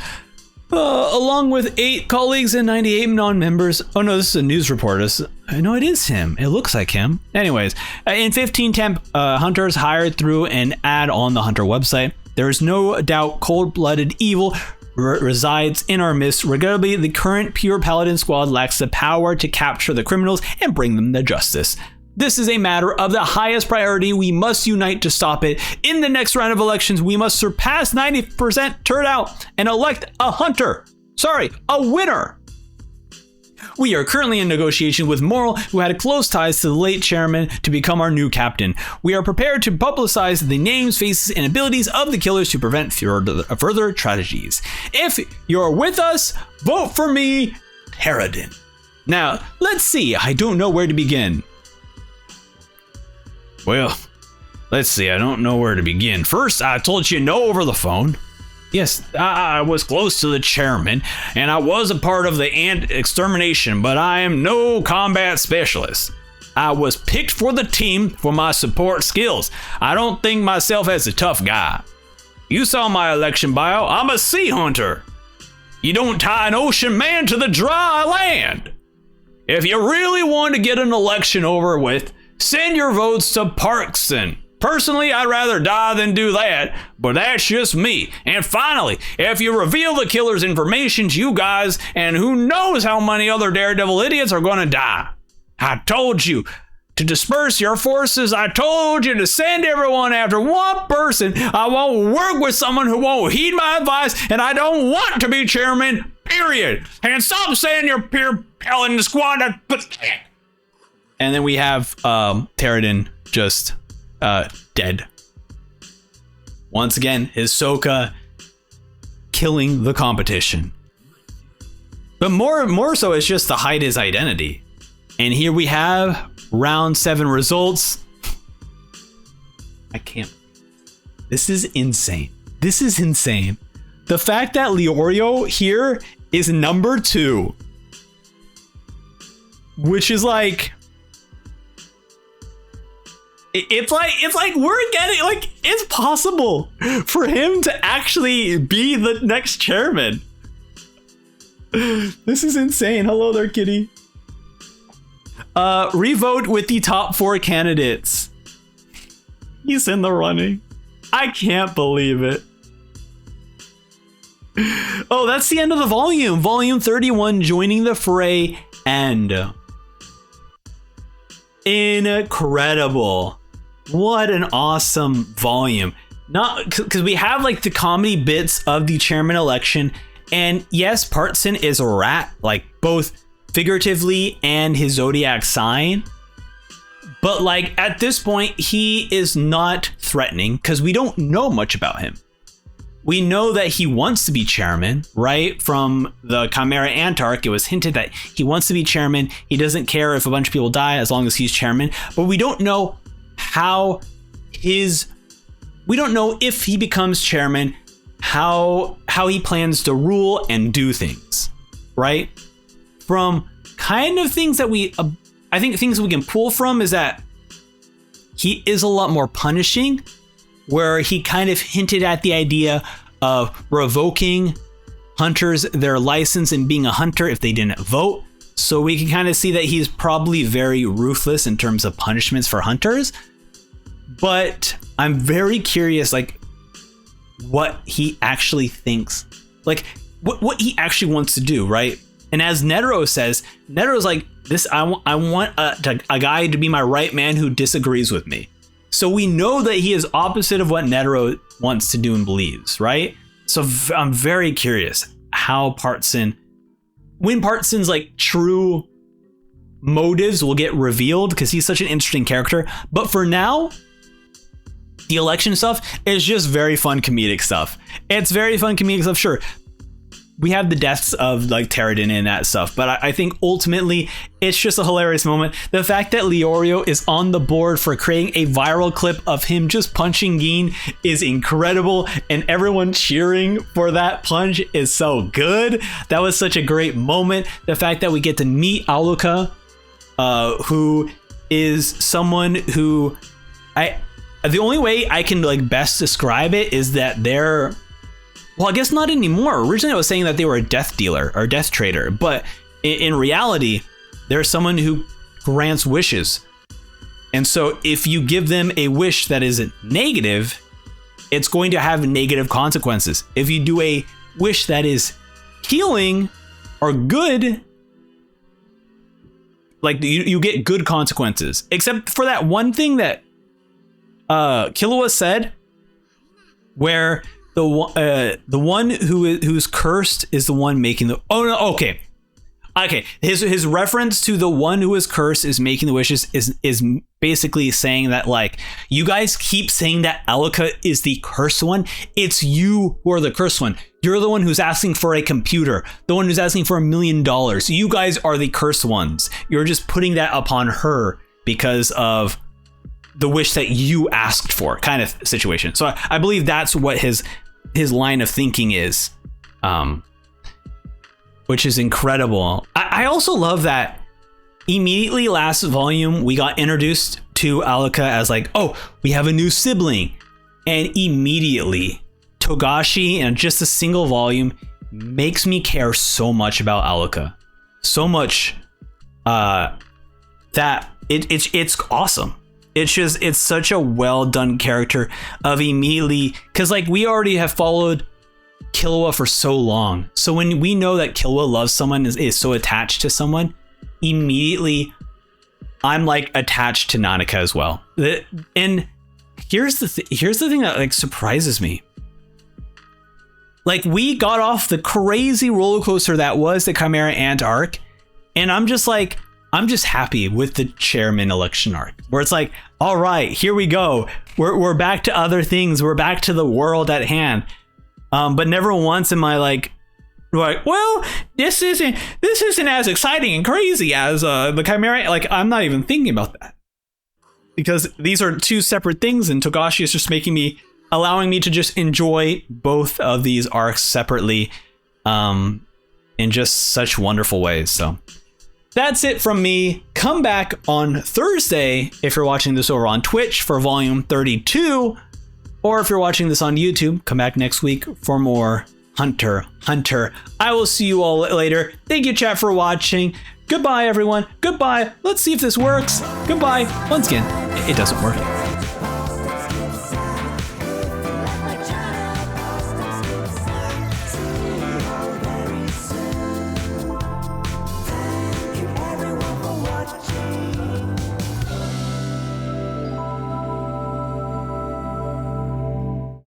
along with 8 colleagues and 98 non-members. Oh no, this is a news reporter. I know it is him. It looks like him. Anyways, in 15 temp hunters hired through an ad on the Hunter website. There is no doubt cold-blooded evil resides in our midst. Regrettably, the current pure paladin squad lacks the power to capture the criminals and bring them to justice. This is a matter of the highest priority. We must unite to stop it. In the next round of elections, we must surpass 90% turnout and elect a winner. We are currently in negotiation with Moral, who had close ties to the late chairman, to become our new captain. We are prepared to publicize the names, faces, and abilities of the killers to prevent further tragedies. If you're with us, vote for me, Harridan. Now, let's see. I don't know where to begin. Well, let's see. I don't know where to begin. First, I told you no over the phone. Yes, I was close to the chairman, and I was a part of the extermination, but I am no combat specialist. I was picked for the team for my support skills. I don't think myself as a tough guy. You saw my election bio. I'm a sea hunter. You don't tie an ocean man to the dry land. If you really want to get an election over with, send your votes to Parkson. Personally, I'd rather die than do that, but that's just me. And finally, if you reveal the killer's information to you guys, and who knows how many other Daredevil idiots are gonna die. I told you to disperse your forces. I told you to send everyone after one person. I won't work with someone who won't heed my advice, and I don't want to be chairman, period. And stop saying you're pure paladin squad. And then we have Terradin just dead. Once again, Hisoka killing the competition. But more so, it's just to hide his identity. And here we have round 7 results. I can't. This is insane. The fact that Leorio here is number 2, which is like, It's like we're getting like it's possible for him to actually be the next chairman. This is insane. Hello there, kitty. Revote with the top 4 candidates. He's in the running. I can't believe it. Oh, that's the end of the volume. Volume 31, joining the fray, and incredible. What an awesome volume. Not because we have like the comedy bits of the chairman election, and yes, Partson is a rat, like both figuratively and his zodiac sign. But like at this point, he is not threatening because we don't know much about him. We know that he wants to be chairman, right? From the Chimera Ant arc, it was hinted that he wants to be chairman. He doesn't care if a bunch of people die as long as he's chairman. But we don't know we don't know if he becomes chairman, how he plans to rule and do things, right? From kind of things that I think things we can pull from is that he is a lot more punishing, where he kind of hinted at the idea of revoking hunters their license and being a hunter if they didn't vote. So we can kind of see that he's probably very ruthless in terms of punishments for hunters. But I'm very curious, like, what he actually thinks, like what he actually wants to do, right? And as Netero says, Netero's like, this, I want a guy to be my right man who disagrees with me. So we know that he is opposite of what Netero wants to do and believes, right? So I'm very curious how when Partson's like true motives will get revealed, because he's such an interesting character. But for now, the election stuff is just very fun comedic stuff. It's very fun comedic stuff, sure. We have the deaths of like Terradin and that stuff, but I think ultimately it's just a hilarious moment. The fact that Leorio is on the board for creating a viral clip of him just punching Gin is incredible, and everyone cheering for that punch is so good. That was such a great moment. The fact that we get to meet Alluka, who is someone who the only way I can like best describe it is that they're, well, I guess not anymore. Originally I was saying that they were a death dealer or death trader, but in reality, they're someone who grants wishes. And so if you give them a wish that is negative, it's going to have negative consequences. If you do a wish that is healing or good, like you get good consequences, except for that one thing that Killua said, where the one who's cursed is the one making the, oh no, okay his reference to the one who is cursed is making the wishes is basically saying that, like, you guys keep saying that Alluka is the cursed one. It's you who are the cursed one. You're the one who's asking for a computer, the one who's asking for $1 million. You guys are the cursed ones. You're just putting that upon her because of the wish that you asked for, kind of situation. So I believe that's what his line of thinking is, which is incredible. I also love that immediately last volume we got introduced to Alluka as like, oh, we have a new sibling, and immediately Togashi in just a single volume makes me care so much about Alluka, so much that it's awesome. It's such a well done character of immediately, because like we already have followed Killua for so long. So when we know that Killua loves someone, is so attached to someone, immediately I'm like attached to Nanaka as well. And here's the thing that like surprises me. Like, we got off the crazy roller coaster that was the Chimera Ant arc, and I'm just happy with the chairman election arc, where it's like, all right, here we go. We're back to other things. We're back to the world at hand. But never once am I like, well, this isn't as exciting and crazy as the Chimera. Like, I'm not even thinking about that, because these are two separate things, and Togashi is just allowing me to just enjoy both of these arcs separately, in just such wonderful ways. So that's it from me, come back on Thursday if you're watching this over on Twitch for volume 32, or if you're watching this on YouTube, come back next week for more Hunter Hunter. I will see you all later. Thank you, chat, for watching. Goodbye, everyone. Goodbye. Let's see if this works. Goodbye. Once again, it doesn't work.